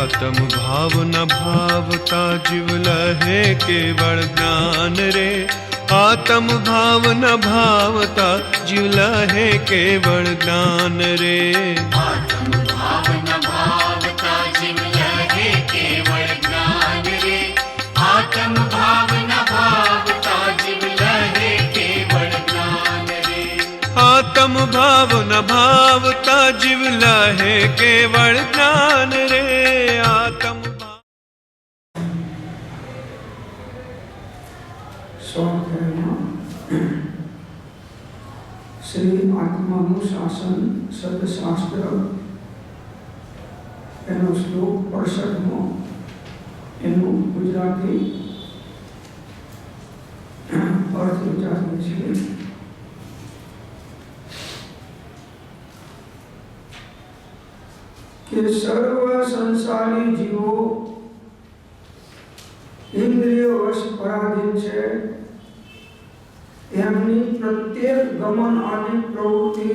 आत्म भाव न भावता जीव लहे केवल ज्ञान रे। आत्म भाव न भावता जीव लहे केवल ज्ञान रे। आत्म भाव न भावता जीव लहे केवल ज्ञान रे। आत्म भाव न भावता जीव लहे केवल ज्ञान रे। आत्म भाव न भावता जीव लहे केवल ज्ञान रे। आत्म श्री आत्मानुशासन सदशास्त्र एनो श्लोक 68 एनो गुजराती अर्थ विचार छे। कि सर्व संसारी जीवो इंद्रिय वश पराधीन छे। एमनी प्रत्येक गमन आदि प्रवृत्ति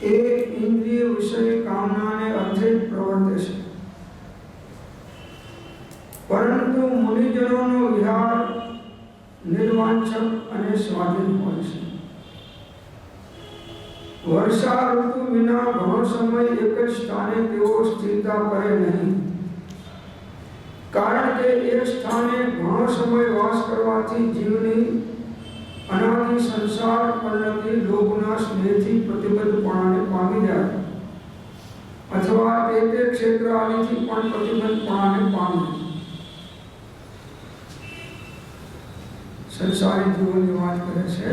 ए इंद्रिय विषय कामना ने अर्थे प्रवर्ते छे। परंतु मुनिजनों नो विहार निर्वांछक अने स्वाधीन होय छे। वर्षा ऋतु विना घणो समय एक ज स्थाने तेओ स्थिरता करे नहीं। कारण के एक स्थाने घणो समय वास करवाथी जीवनी अनादि संसार पल्लती लोभना स्नेहથી પ્રતિબદ્ધપણાને પામી જાય અથવા તે ક્ષેત્ર આદિથી પણ પ્રતિબદ્ધપણાને પામે। સંસારી જીવનની વાત કરે છે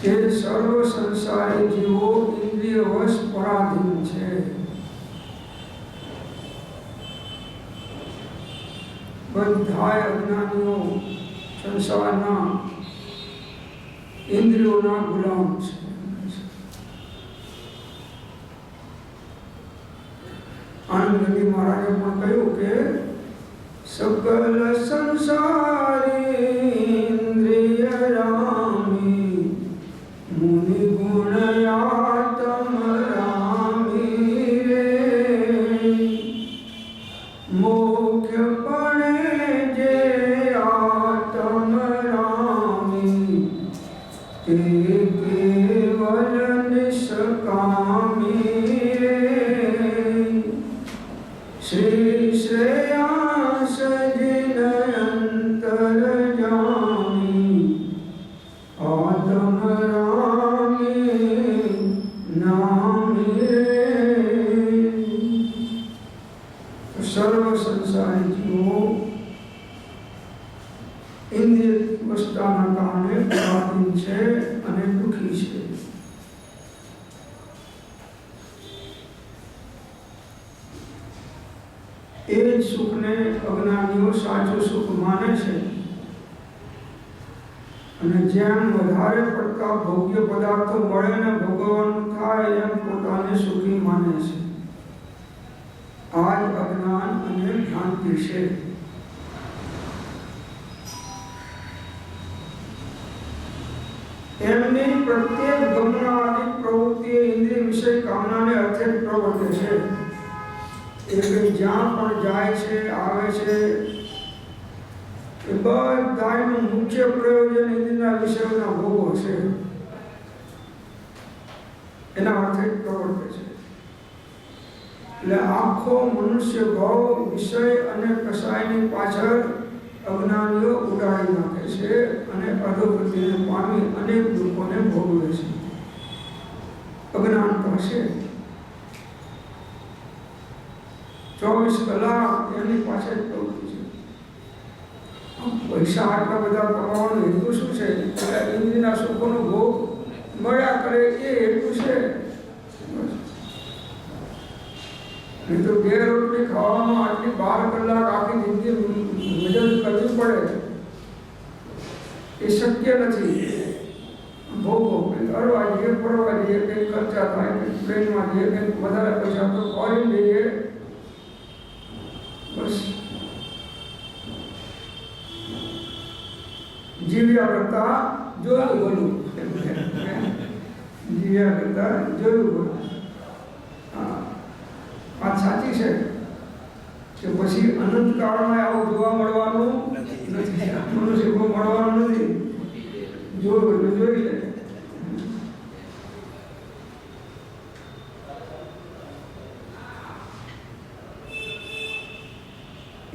કે સર્વ સંસારી જીવો ઇન્દ્રિય વશ પરાધીન છે। બધાય અજ્ઞાનીઓ संसारना इंद्रियोना गुलाम छे। आनंदगिरी महाराजे पण कह्युं के सकल संसारी इंद्रिय रामी मुनि गुण आत्म रामी रे। मुख्य पणे जे केवल निष्कामी रे। श्री श्रेयांस जिन अंतर जामी आत्म रामी नामी रे। सर्व संसारी जीवो इंद्रिय वस्ताना कारणे पराधीन छे अने दुखी छे। ए सुख ने अज्ञानीओ साचो सुख माने छे अने जेम वधारे पड़ता भोग्य पदार्थो मळे ने भोगवવાનું થાય એમ પોતાને સુખી માને છે। आज अज्ञान अने भ्रांति छे। एमनी प्रत्येक गमना आदि प्रवृत्ति इंद्रिय विषय कामना ने अर्थे प्रवर्ते छे। एक ज्યાં પણ જાય છે આવે છે એ બધાનું મુખ્ય પ્રયોજન ઇન્દ્રિયના વિષયોના ભોગો છે એના અર્થે પ્રવર્તે છે। એટલે આખો મનુષ્ય ભાવ વિષય અને કસાયની પાછળ અજ્ઞાનીઓ ઉડાડી નાખે છે અને અધોગતિને પામી અનેક દુઃખોને ભોગવે છે। અજ્ઞાનતા છે 24 કલાક એની પાછળ પ્રવૃત્તિ છે। પૈસા આટલા બધા કમાવાનો હેતુ શું છે? ઇન્દ્રિયના સુખોનો ભોગ મળ્યા કરે એ હેતુ છે। नहीं तो બે રોટલી ખાવાનો આટલી 12 કલાક આખી જિંદગી મજૂરી કરવી પડે એ શક્ય નથી। ભોગો અરવા જઈએ ફરવા જઈએ કંઈક ખર્ચા થાય ટ્રેનમાં જઈએ કંઈક વધારે પૈસા તો ફોરેન જઈએ બસ જીવ્યા કરતા જોયું બોલું જીવ્યા કરતા જોયું બોલું। વાત સાચી છે કે પછી અનંત કાળમાં આવું જોવા મળવાનું નથી, મનુષ્ય કોઈ મળવાનું નથી. જોયું એટલે જોઈ લે.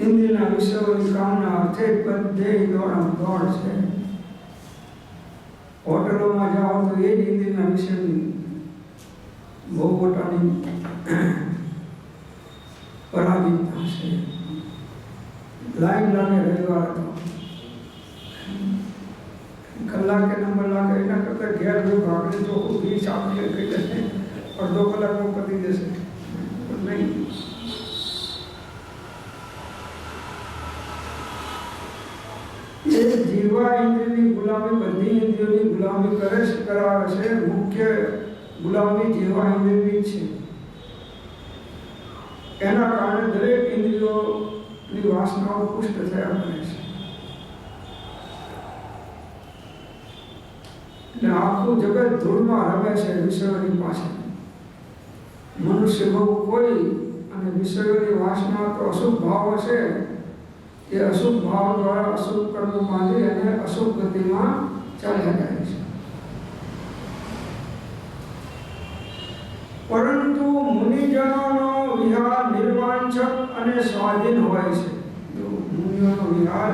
ઇન્દ્રિયના વિષયોની કામના અર્થે બધે દોડ છે. હોટલોમાં જાઓ તો એ જ ઇન્દ્રિયના વિષયની બહુ મોટાની પરાધીનતા છે. લાઈન લાગે રવિવાર હતો, કલાકે નંબર લાગે, એના કરતાં ઘેર જો ભાગને તો 20 આપી કહી જશે અડધો કલાકમાં પતી જશે. પણ નહીં, એ જીવા ઇન્દ્રિયની ગુલામી બધી ઇન્દ્રિયોની ગુલામી કરાવે છે. મુખ્ય ગુલામી જીવા ઇન્દ્રિયની છે. એના કારણે દરેક ઇન્દ્રિયોની વાસનાઓ પુષ્ટ થયા કરે છે. એટલે આખું જગત ધૂળમાં રમે છે વિષયોની પાસે. મનુષ્ય બહુ કોઈ અને વિષયોની વાસના તો અશુભ ભાવ હશે, એ અશુભ ભાવ દ્વારા અશુભ કર્મ બાંધી અને અશુભ ગતિમાં ચાલ્યા જાય છે. પરંતુ મુનિજનોનો વિહાર નિર્વાંછક અને સ્વાધીન હોય છે. મુનિઓનો વિહાર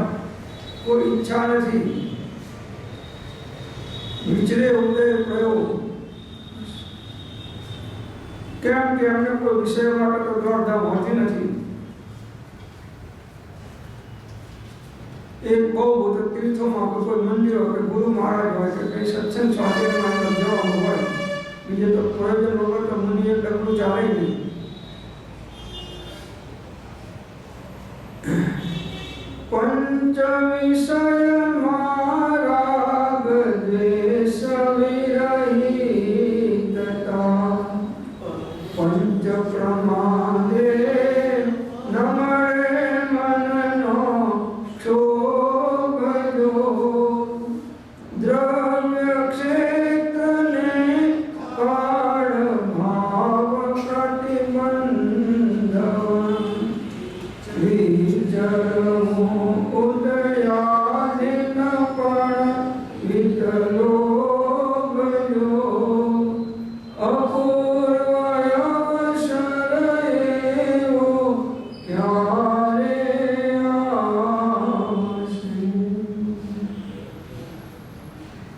કોઈ ઈચ્છા નથી, વિચરે ઉદય પ્રયોગ. કેમ કે અમને કોઈ વિષય માટે તો દોડધામ હોતી નથી. એક બહુ બધું તીર્થોમાં કોઈ મંદિરો કે ગુરુ મહારાજ હોય કે કઈ સત્સંગ સ્વાધીનમાં જવાનું હોય, બીજે તો પ્રયોજન વગર તો મુનિએ ડગલું ચાલે નહીં. પંચ વિષયમાં રાગ દ્વેષ વિરહિતતા, પંચ પ્રમાદે ન મળે મનનો ક્ષોભ જો, દ્રવ્ય ક્ષેત્રને કાળ ભાવ પ્રતિબંધ, વિજરમો ઉદયાદિન પણ વિતલોભ જો, અપૂર્વ અવસર એવો ક્યારે આવશે.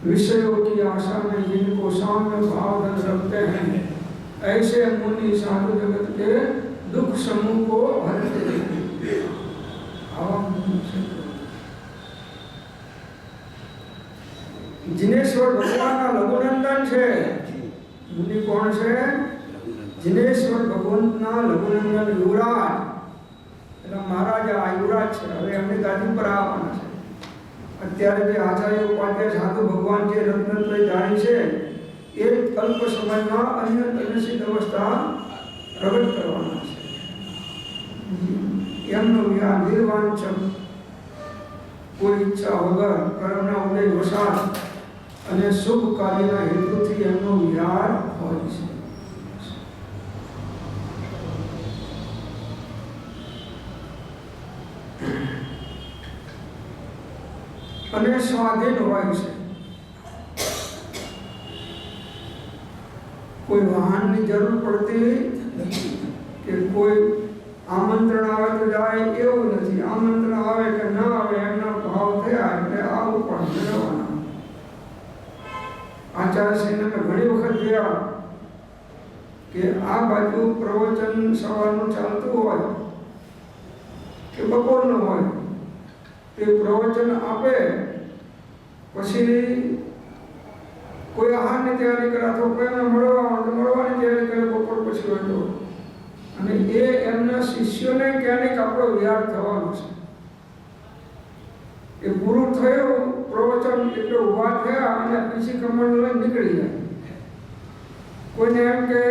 विषयों की आशा में जिनको साम्य भाव रखते हैं, ऐसे मुनि साधु जगत के दुख समूह को हरते हैं. जिनेश्वर भगवान का लघुनंदन है. मुनि कौन से? जिनेश्वर भगवान ना लघुनंदन युवराज, એટલે મહારાજા આ યુવરાજ છે. હવે એમની ગાદી પર આવવાના છે. અત્યારે જે આચાર્ય ઉપાધ્યાય સાધુ ભગવાન જે રત્નત્રય જાણી છે, એ અલ્પ સમયમાં અન્ય અનિશ્ચિત અવસ્થા પ્રગટ કરવાના છે. એમનો વિહાર નિર્વાંછક, કોઈ ઈચ્છા વગર કર્મના ઉદય વસાત અને શુભ કાર્યના હેતુથી એમનો વિહાર હોય છે. અને સ્વાધીન હોય છે. કોઈ વાહનની જરૂર પડતી કે કોઈ આમંત્રણ આવે તો જાય એવું નથી. આમંત્રણ આવે કે ના આવે એમના ભાવ થયા એટલે આવું પણ મેળવવાના. આચાર્યશ્રીને મેં ઘણી વખત જોયા કે આ બાજુ પ્રવચન સવારનું ચાલતું હોય કે બપોરનું હોય, તે પ્રવચન આપે પછી કોઈ આહારની તૈયારી કરે તો કોઈને મળવાની તૈયારી કરે બપોર પછી હોય તો, અને એ એમના શિષ્યોને ક્યારેક આપણો વિહાર થવાનો છે. એ પૂરું થયું પ્રવચન એટલે ઊભા થયા અને પછી કમળ લઈને નીકળી જાય. કોઈને એમ કે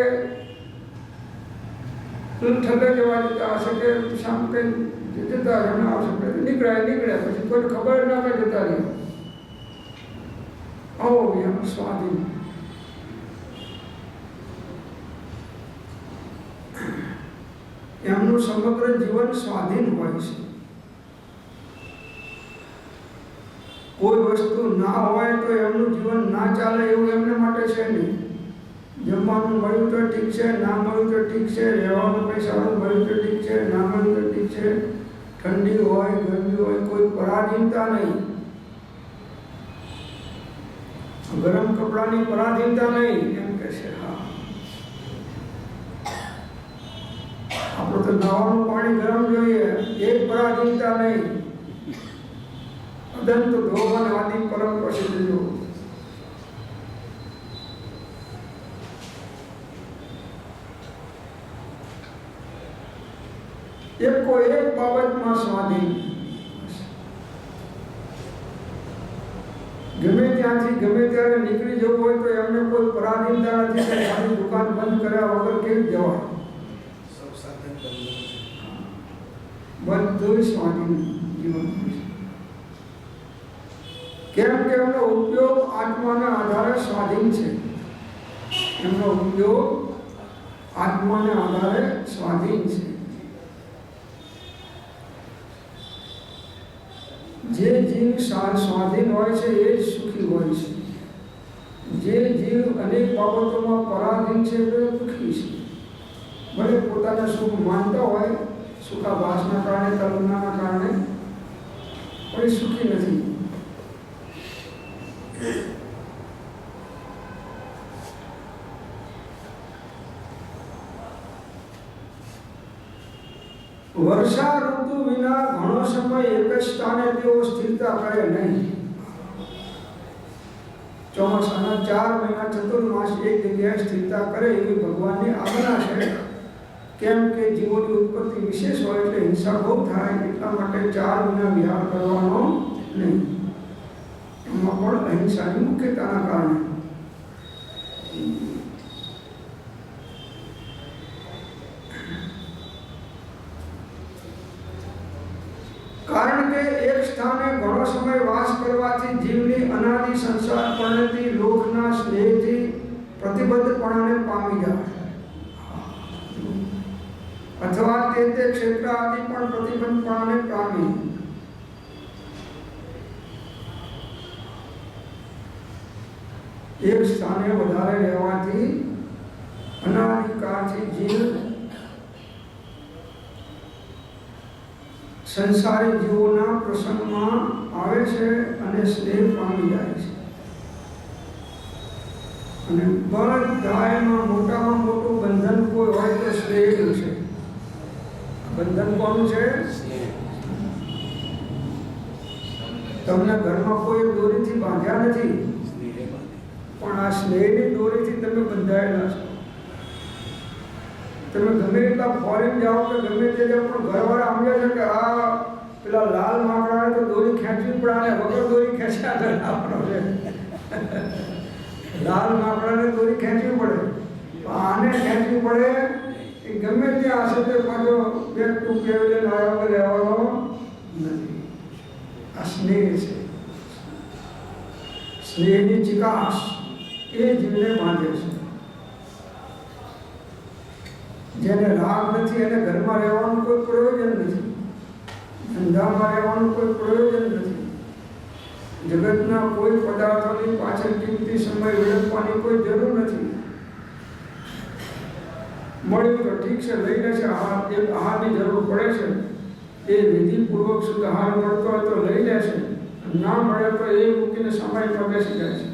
ઠંડે જવા જતા હશે કે શામ કંઈ જતા એમને આવશે નીકળ્યા પછી કોઈ ખબર ના પડે જતા રહે. આવો વિહાર સ્વાધીન. એમનું સમગ્ર જીવન સ્વાધીન હોય છે. કોઈ વસ્તુ ના હોય તો એમનું જીવન ના ચાલે એવું એમને માટે છે નહીં. જમવાનું મળ્યું તો ઠીક છે, ના મળ્યું તો ઠીક છે, રહેવાનું કંઈ સારું મળ્યું તો ઠીક છે, ના મળ્યું તો ઠીક છે, ઠંડી હોય ગરમી હોય કોઈ પરાધીનતા નહીં, ગરમ કપડાની પરાધીનતા નહીં. એમ કે છે હા આપણે તો નવાનું પાણી ગરમ જોઈએ, એક પરાધીનતા નહીં. અદંત ધોવન આદિ પરમ પ્રસિદ્ધ જો. એક બાબતમાં સ્વાધીન, ગમે ત્યાંથી ગમે ત્યારે નીકળી જવું હોય તો એમને કોઈ પરાધીનતા નથી કે મારી દુકાન બંધ કર્યા વગર કેવી જવાય. બધું સ્વાધીન જીવન છે. કેમ કે એમનો ઉપયોગ આત્માના આધારે સ્વાધીન છે. એમનો ઉપયોગ આત્માના આધારે સ્વાધીન છે. જે જીવ સ્વાધીન હોય છે એ જ સુખી હોય છે. જે જીવ અનેક બાબતોમાં પરાધીન છે તે દુઃખી છે. ભલે પોતાના સુખ માનતા હોય, સુખાભાસના કારણે, કરુણાના કારણે, પણ એ સુખી નથી. વર્ષા ઋતુ વિના ઘણો સમય એક જ સ્થાને તેઓ સ્થિરતા કરે નહીં. ચોમાસાના 4 મહિના ચતુર્માસ એક જગ્યાએ સ્થિરતા કરે એવી ભગવાનની આજ્ઞા છે. કેમ કે જીવોની ઉત્પત્તિ વિશેષ હોય એટલે હિંસા બહુ થાય, એટલા માટે 4 મહિના વિહાર કરવાનો નહીં. એમાં પણ અહિંસાની મુખ્યતાના કારણે. કારણ કે એક સ્થાને ઘણો સમય વાસ કરવાથી જીવની અનાદિ સંસાર પરિણતિ લોકના સ્નેહથી પ્રતિબદ્ધપણાને પામી જાય, અથવા તે ક્ષેત્ર આદિ પણ પ્રતિબદ્ધપણાને પામી. એક સ્થાને વધારે રહેવાથી અનાદિકાળથી જીવ સંસારી જીવોના પ્રસંગમાં આવે છે અને સ્નેહ પામી જાય છે. અને બધાયમાં મોટામાં મોટું બંધન કોઈ હોય તો સ્નેહનું છે. બંધન કોનું છે? તમને ઘરમાં કોઈ દોરીથી બાંધ્યા નથી, પણ આ સ્નેહની દોરીથી તમે બંધાયેલા છો. તમે ગમે એટલા ફોરેન જાઓ કે ગમે તે જાઓ, પણ ઘરવાળા સમજે છે કે આ પેલા લાલ માકડાને તો દોરી ખેંચવી પડે, અને વગર દોરી ખેંચ્યા આગળ આપણો છે. લાલ માકડાને દોરી ખેંચવી પડે, આને ખેંચવી પડે એ ગમે ત્યાં હશે તે પાછો બેક ટુ કેવલે આવ્યો રહેવાનો નથી. આ સ્નેહ છે. સ્નેહની ચિકાસ એ જીવને બાંધે છે. જેને રાગ નથી એને ઘરમાં રહેવાનું કોઈ પ્રયોજન નથી, ધંધામાં રહેવાનું કોઈ પ્રયોજન નથી, જગતના કોઈ પદાર્થોની પાછળ કિંમતી સમય વેડફવાની કોઈ જરૂર નથી. મળ્યું તો ઠીક છે, લઈ લે છે. એક આહારની જરૂર પડે છે, એ વિધિપૂર્વક શુદ્ધ આહાર મળતો હોય તો લઈ લે છે, ના મળે તો એ મૂકીને સમય બેસી જાય છે.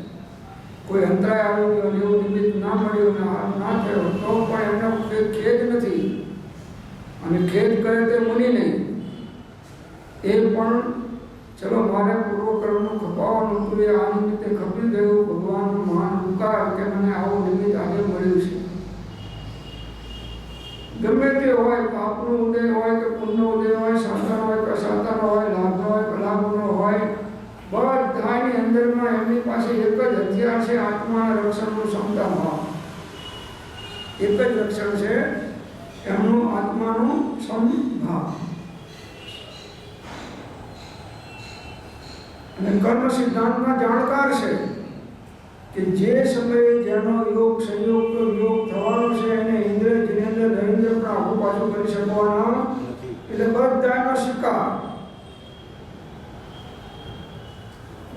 કોઈ અંતરાય આવી ગયો અને એવું નિમિત્ત ના મળ્યું અને આહાર ના થયો તો પણ એમનો ખેદ નથી, અને ખેદ કરે તે મુનિ નહીં. એ પણ ચલો મારે પૂર્વકર્મનું ખપાવવાનું હતું, એ આ નિમિત્તે ખપી ગયું. ભગવાનનો મહાન ઉપકાર કે મને આવું નિમિત્ત આજે મળ્યું છે. ગમે તે હોય, પાપનું ઉદય હોય કે પુણ્યનો ઉદય હોય, સાધન હોય કે અસાધન હોય, લાભનો હોય કે લાભનો હોય, બધાની અંદરમાં એમની પાસે એક જ હથિયાર છે, આત્માના રક્ષણનું ક્ષમતા ભાવ. એક જ રક્ષણ છે એમનું, આત્માનું સમભાવ. અને કર્મ સિદ્ધાંતના જાણકાર છે કે જે સમયે જેનો યોગ સંયોગ યોગ થવાનો છે એને ઇન્દ્ર, જિનેન્દ્ર, નરેન્દ્ર પણ આખું પાછું વાતો કરી શકવાના એટલે બધાનો સ્વીકાર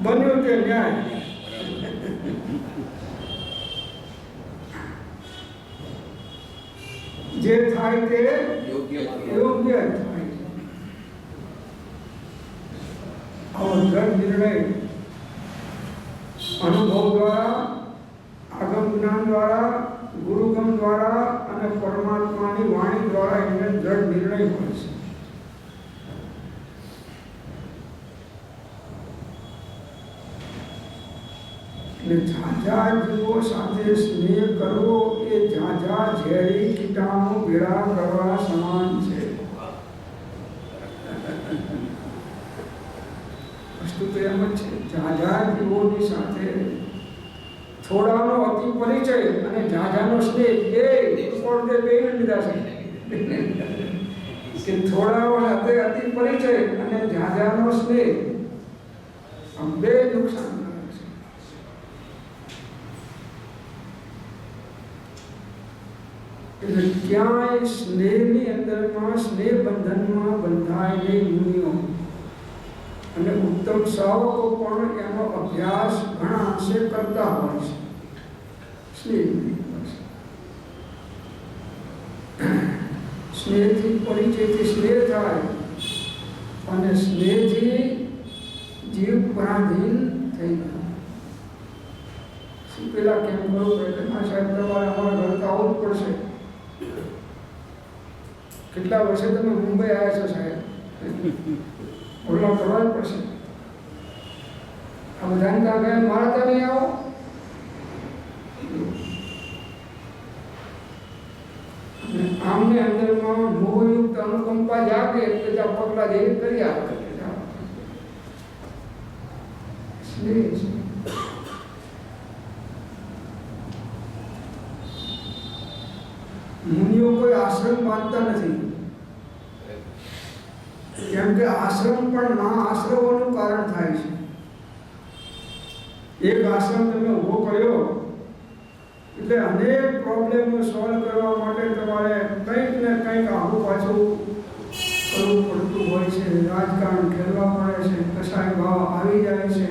બન્યું કે ન્યાય જે થાય તે યોગ્ય થાય છે. આવો દ્રઢ નિર્ણય અનુભવ દ્વારા, આગમ જ્ઞાન દ્વારા, ગુરુગમ દ્વારા અને પરમાત્માની વાણી દ્વારા એમને દ્રઢ નિર્ણય હોય છે. એટલે ઝાઝા જીવો સાથે સ્નેહ કરવો એ ઝાઝા ઝેરી કીટાણુ ભેળા કરવા સમાન છે. વસ્તુ તો એમ જ છે. ઝાઝા જીવોની સાથે થોડાનો અતિ પરિચય અને ઝાઝાનો સ્નેહ બે લીધા છે કે થોડાનો અતિ પરિચય અને ઝાઝાનો સ્નેહ આમ બે નુકસાન. એટલે ક્યાંય સ્નેહની અંદરમાં સ્નેહ બંધનમાં બંધાય નહીં મુનિઓ અને ઉત્તમ શ્રાવકો પણ એનો અભ્યાસ ઘણા અંશે કરતા હોય છે. સ્નેહથી પરિચયથી સ્નેહ થાય અને સ્નેહથી જીવ પરાધીન થઈ જાય. પેલા કેમ કરવું પડે? સાહેબ તમારે અમારા ઘર તો આવવું જ પડશે. કેટલા વર્ષે તમે મુંબઈ આવ્યા છો સાહેબ? ઓલા કરવા જ પડશે. આ બધાને ત્યાં ગયા મારે ત્યાં નહીં આવો. આમને અંદરમાં મોહયુક્ત અનુકંપા જાગે એટલે ત્યાં પગલા જેવી કરી આપે. મુનિઓ કોઈ આશ્રમ બાંધતા નથી, કેમ કે આશ્રમ પણ ના આશ્રમોનું કારણ થાય છે. એક આશ્રમ તમે ઉભો કર્યો એટલે અનેક પ્રોબ્લેમો સોલ્વ કરવા માટે તમારે કંઈક ને કંઈક આવું પાછું કરવું પડતું હોય છે. રાજકારણ ખેલવા પડે છે, કસાય ભાવ આવી જાય છે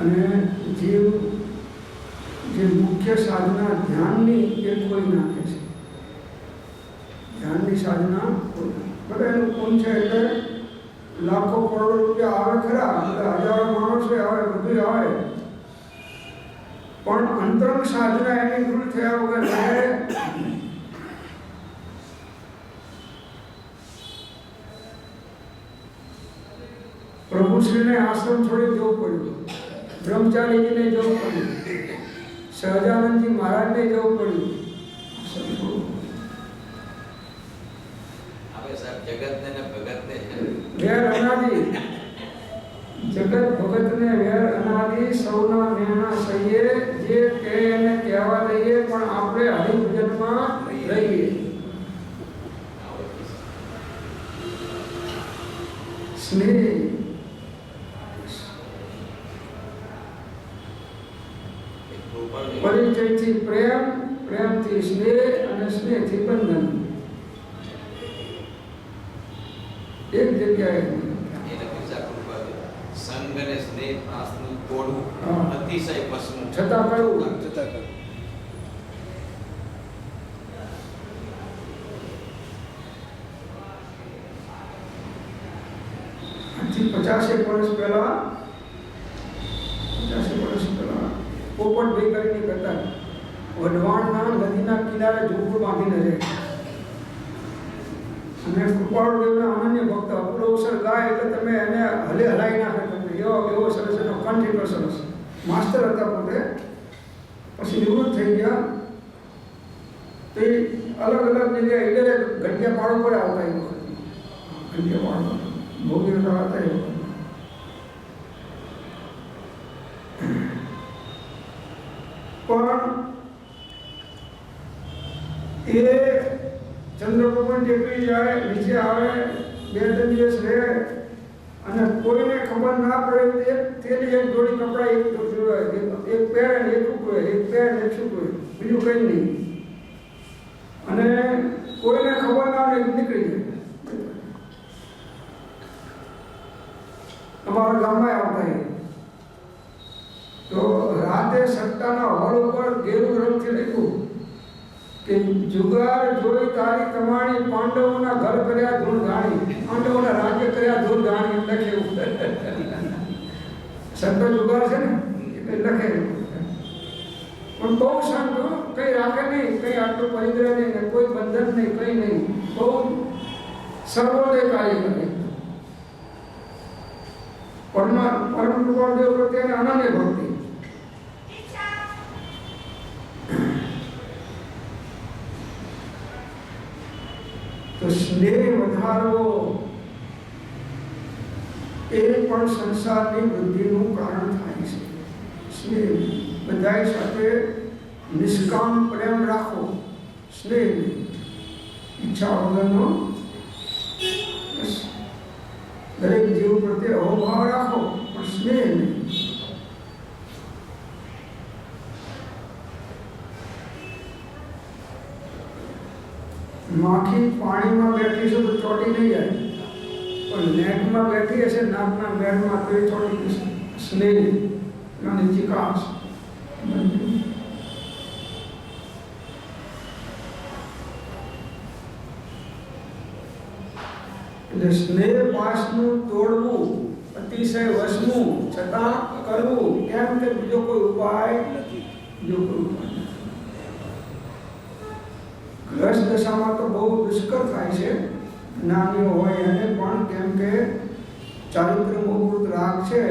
અને જીવ જે મુખ્ય સાધના ધ્યાનની એ કોઈ નાખે છે. ધ્યાનની સાધના બધા એનું કોણ છે એટલે લાખો કરોડો રૂપિયા આવે ખરા, હજારો માણસો આવે, બધું આવે, પણ અંતરંગ સાધના એની ભૂલ થયા વગર રહે. પ્રભુશ્રીને આશ્રમ છોડી જવું પડ્યું, બ્રહ્મચારીજીને જવું પડ્યું, સહજાનંદજી મહારાજને જવું પડ્યું. વેર અનાદિ જગત ભગતને વેર અનાદિ સૌના નેના સહીએ, જે કહે એને કહેવા દઈએ, પણ આપણે હરિભજનમાં રહીએ. સ્નેહ પરિચયથી પ્રેમ, પ્રેમથી સ્નેહ અને સ્નેહથી બંધન. એક જગ્યાએ સંગ અને સ્નેહ પાસનું તોડવું અતિશય પસવું છતાં કરવું. આજથી 50 વર્ષ પહેલા પોપટ ભાઈ કરીને કરતા વઢવાણના નદીના કિનારે ઝૂંપડું બાંધીને રહે અને કૃપાળુદેવના અનન્ય ભક્ત અપરોસર ગાય એટલે તમે એને હલાઈ નાખે. તમે એવો સરસ એનો કંઠ એટલો સરસ. માસ્તર હતા પોતે, પછી નિવૃત્ત થઈ ગયા. તે અલગ અલગ જગ્યાએ એટલે ઘંટિયા પાડો પર આવતા એ વખત ઘંટિયા પાડો ભોગી હતા એ વખત. પણ એ ચંદ્રપવન ટેકરી જાય, નીચે આવે, 2-3 દિવસ રહે અને કોઈને ખબર ના પડે. એક થેલી, એક જોડી કપડા, એક પેર અને એક પહેરે, એક પેર અને એક છૂટું, બીજું કંઈ નહીં. અને કોઈને અમારા ગામમાં આવતા એ તો રાતે સટ્ટાના હોલ ઉપર ગેરું રંગથી લખ્યું કે જુગાર જોઈ તારી કમાણી, પાંડવોના ઘર કર્યા ધૂળ ધાણી, પાંડવોના રાજ્ય કર્યા ધૂળ ધાણી લખેલું. સટ્ટો જુગાર છે ને એટલે લખેલું. પણ બહુ શાંત, કઈ રાખે નહીં, કઈ આટલું પરિગ્રહ નહીં, કોઈ બંધન નહીં, કઈ નહીં, બહુ સર્વોદય કાર્ય કરે. પરમ કૃપાદેવ પ્રત્યેની અનન્ય ભક્તિ. તો સ્નેહ વધારવો એ પણ સંસારની વૃદ્ધિનું કારણ થાય છે. સ્નેહ બધા સાથે નિષ્કામ પ્રેમ રાખો, સ્નેહ ઈચ્છા વગરનો, દરેક જીવ પ્રત્યે અહોભાવ રાખો પણ સ્નેહ નહીં. માખી પાણીમાં બેઠી છે તો ચોટી નહીં જાય, પણ નેટમાં બેઠી હશે નાકના મેળમાં તો એ ચોટી જશે. સ્નેહ અને ચિકાસ. એટલે સ્નેહ પાસનું તોડવું, અતિશય વસવું છતાં કરવું, કેમ કે બીજો કોઈ ઉપાય નથી. ગ્રસ્ત દશામાં તો બહુ દુષ્કર થાય છે, જ્ઞાનીઓ હોય એને પણ, કેમ કે ચારિત્ર મૂળભૂત રાગ છે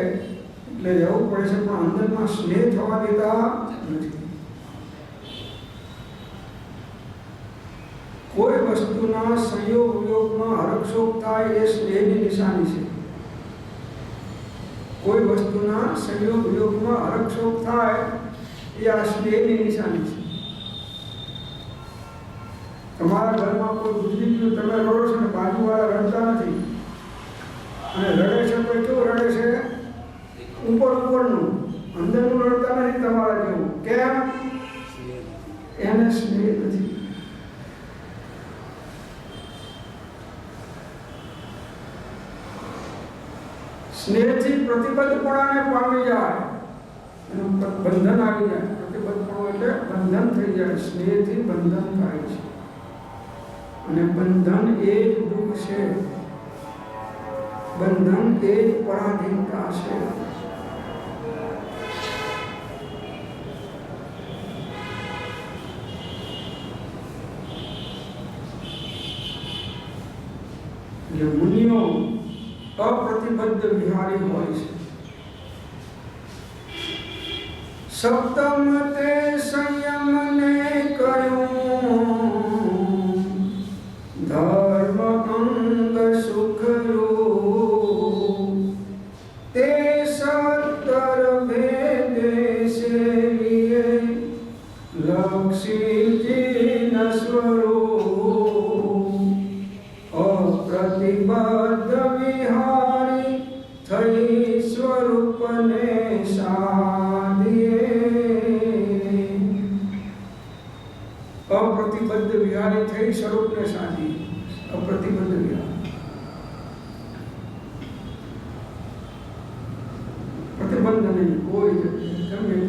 એટલે રહેવું પડે છે, પણ અંદરમાં સ્નેહ થવા દેતા નથી. કોઈ વસ્તુના સંયોગ વિયોગમાં હરખશોક થાય એ સ્નેહની નિશાની છે. કોઈ વસ્તુના સંયોગ વિયોગમાં હરખશોક થાય એ આ સ્નેહની નિશાની છે. તમારા ઘરમાં કોઈ ગુજરી ગયું, તમે રડો છો ને બાજુવાળા રડતા નથી, અને રડે છે તો કેવું રડે છે? ઉપરનું, અંદરનું રડતા નથી તમારા જેવું. કેમ? એને સ્નેહ નથી. સ્નેહથી પ્રતિબદ્ધપણાને પામી જાય, એનું બંધન આવી જાય. પ્રતિબદ્ધપણું એટલે બંધન થઈ જાય. સ્નેહથી બંધન થાય છે, અને બંધન એ જ દુઃખ છે, બંધન એ જ પરાધીનતા છે. એટલે મુનિઓ અપ્રતિબદ્ધ વિહારી હોય છે. સપ્તમ તે સંયમને કહ્યું, ધર્મ અંગ સુખરૂપ, તે સત્તર ભેદે સેવીએ લક્ષીજી ન સ્વરૂપ, અપ્રતિબદ્ધ વિહારી થઈ સ્વરૂપને સાધીએ. અપ્રતિબદ્ધ વિહારી થઈ સ્વરૂપને સાધી. અપ્રતિબદ્ધ વિહાર, પ્રતિબંધ નહીં, કોઈ જગ્યાએ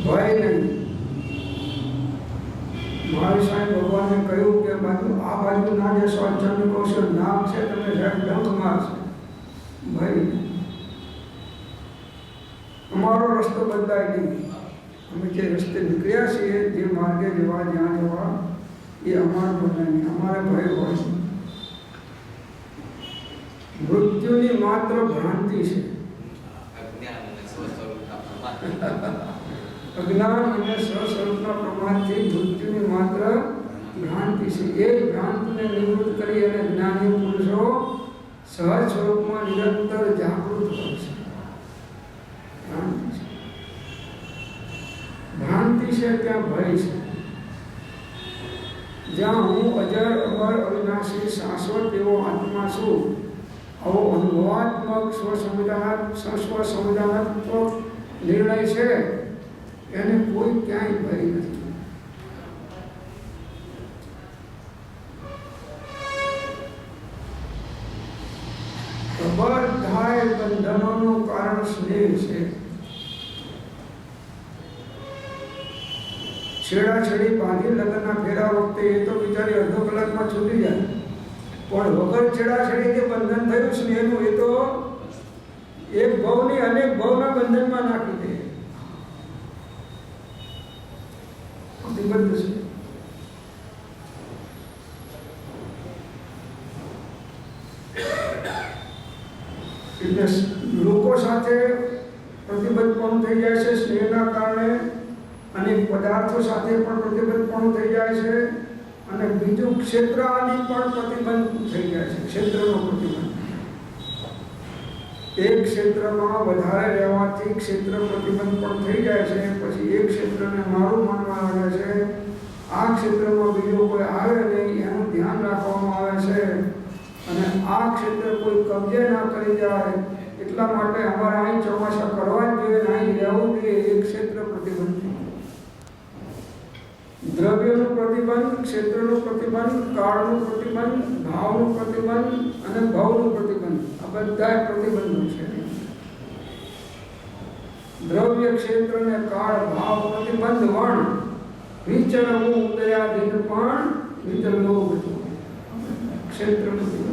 ભય નહીં. મહાવીર સાહેબ ભગવાને કહ્યું કે આ બાજુ ના જે સ્વાધ્યાય કૌશલ નામ છે, તમે ડંખ મારશે. ભાઈ અમારો રસ્તો બદલાય નહીં. અમે જે રસ્તે નીકળ્યા છીએ, જે માર્ગે જવા, જ્યાં જવા, એ અમારો બદલાય નહીં. અમારે ભય હોય. મૃત્યુની માત્ર ભ્રાંતિ છે. અજ્ઞાન અને સ્વસ્વરૂપના પ્રમાણથી મૃત્યુની માત્ર ભ્રાંતિ છે. એ ભ્રાંતિને નિવૃત્ત કરી અને જ્ઞાની પુરુષો સહજ સ્વરૂપમાં નિરંતર જાગૃત હોય છે. ભ્રાંતિ છે ત્યાં ભય છે. જ્યાં હું અજર અમર અવિનાશી શાશ્વત એવો આત્મા છું, આવો અનુભવાત્મક સ્વસંવિધાનાત્મક નિર્ણય છે, એને કોઈ ક્યાંય ભય નથી. કારણ સ્નેહ છે. છેડાછેડી બાંધી લગ્નના ફેરા વખતે એ તો બિચારી અડધો કલાકમાં છૂટી જાય, પણ વગર છેડાછેડીથી બંધન થયું સ્નેહનું એ તો એક ભાવની અનેક ભાવના બંધનમાં નાખી દે. પ્રતિબદ્ધ છે. એટલે લોકો સાથે પ્રતિબદ્ધપણું થઈ જાય છે સ્નેહના કારણે, અને પદાર્થો સાથે પણ પ્રતિબદ્ધપણું થઈ જાય છે, અને બીજું ક્ષેત્ર આદિ પણ પ્રતિબંધ થઈ જાય છે. ક્ષેત્રનો પ્રતિબંધ, એક ક્ષેત્રમાં વધારે રહેવાથી ક્ષેત્ર પ્રતિબંધ પણ થઈ જાય છે. પછી એક ક્ષેત્રને મારું માનવા આવે છે, આ ક્ષેત્રમાં બીજો કોઈ આવે નહીં એનું ધ્યાન રાખવામાં આવે છે, અને આ ક્ષેત્ર કોઈ કબજે ના કરી જાય એટલા માટે અમારે અહીં ચોમાસા કરવા જ જોઈએ, અહીં રહેવું જોઈએ. એક ક્ષેત્ર પ્રતિબંધ, દ્રવ્યનું પ્રતિબંધ, ક્ષેત્રનું પ્રતિબંધ, કાળનું પ્રતિબંધ, ભાવનું પ્રતિબંધ અને ભાવનું પ્રતિબંધ, આ બધા પ્રતિબંધો છે. દ્રવ્ય, ક્ષેત્ર ને કાળ, ભાવ, પ્રતિબંધ વર્ણ વિચરવું ઉદયાદિન પણ વિચરવું ક્ષેત્ર પ્રતિબંધ.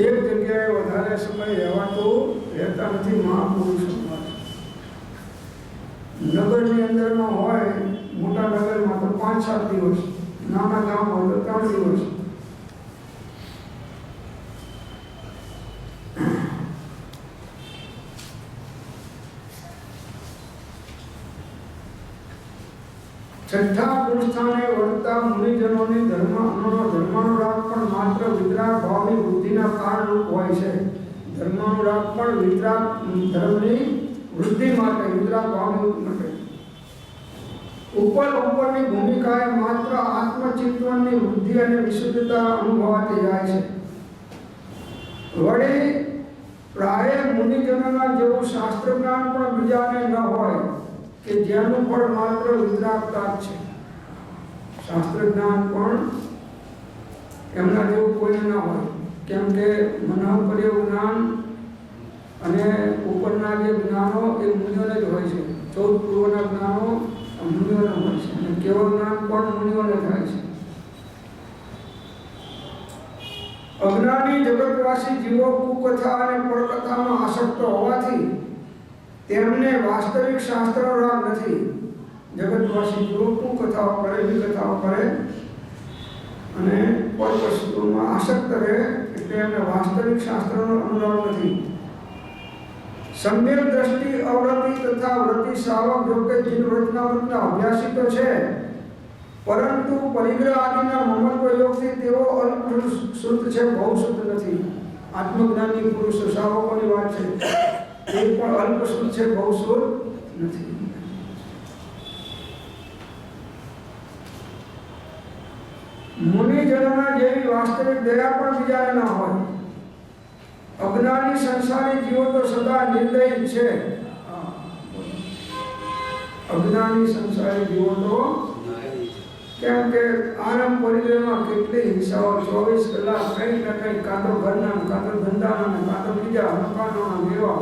એક જગ્યાએ વધારે સમય રહેતા નથી મહાપુરુષો. નગરની અંદરમાં હોય, મોટા નગરમાં તો 5-7 દિવસ, નાના ગામ હોય તો 3 દિવસ. છઠ્ઠા પુરુષાને વર્તતા મુનિજનોની ધર્માનુરાગ પણ માત્ર વિતરાગ ભાવની વૃદ્ધિના કારણરૂપ હોય છે. ધર્માનુરાગ પણ વિતરાગ ધર્મની વૃદ્ધિ માટે, વિતરાગ ભાવની માટે. ઉપરની ભૂમિકાએ માત્ર આત્મચિંતનની વૃદ્ધિ અને વિશુદ્ધતા અનુભવાતી જાય છે. વળી પ્રાય મુનિજનોના જેવું શાસ્ત્ર જ્ઞાન પણ બીજાને ન હોય કે જેનું ફળ માત્ર વિતરાગતા જ છે. શાસ્ત્ર જ્ઞાન પણ એમના જેવું કોઈ ના હોય, કેમ કે મનોપર્ય જ્ઞાન અને ઉપરના જે જ્ઞાનો એ મુનિઓને જ હોય છે. 14 પૂર્વના જ્ઞાનો મુનિઓને હોય છે, અને કેવળ જ્ઞાન પણ મુનિઓને થાય છે. અજ્ઞાની જગતવાસી જીવો કુકથા અને પરકથામાં આસક્ત હોવાથી તેમને વાસ્તવિક શાસ્ત્રનો રાગ નથી. જગતવાસી જીવો કુકથાઓ કરે, વિકથાઓ કરે અને પરવસ્તુમાં આસક્ત રહે, એટલે એમને વાસ્તવિક શાસ્ત્રનો અનુરાગ નથી. સમ્યક દ્રષ્ટિ, અવૃત્તિ તથા વૃત્તિ શ્રાવક જોકે જીવ રચનામૃતના અભ્યાસી તો છે, પરંતુ પરિગ્રહ આદિના મમત્વ યોગથી તેઓ અલ્પ શુદ્ધ છે, બહુ શુદ્ધ નથી. આત્મજ્ઞાની પુરુષ શ્રાવકોની વાત છે, એ પણ અલ્પ શુદ્ધ છે, બહુ શુદ્ધ નથી. મુનિજનોના જેવી વાસ્તવિક દયા પણ બીજાને ના હોય. અજ્ઞાની સંસારી જીવો તો સદા નિર્દયી છે. અજ્ઞાની સંસારી જીવો તો, કેમ કે આનંદ પરિગ્રહમાં કેટલી હિંસાઓ, 24 કલાક કંઈક ને કંઈક, કાં તો ઘરના, કાં તો ધંધાના, કાં તો બીજા મકાનોના લેવા,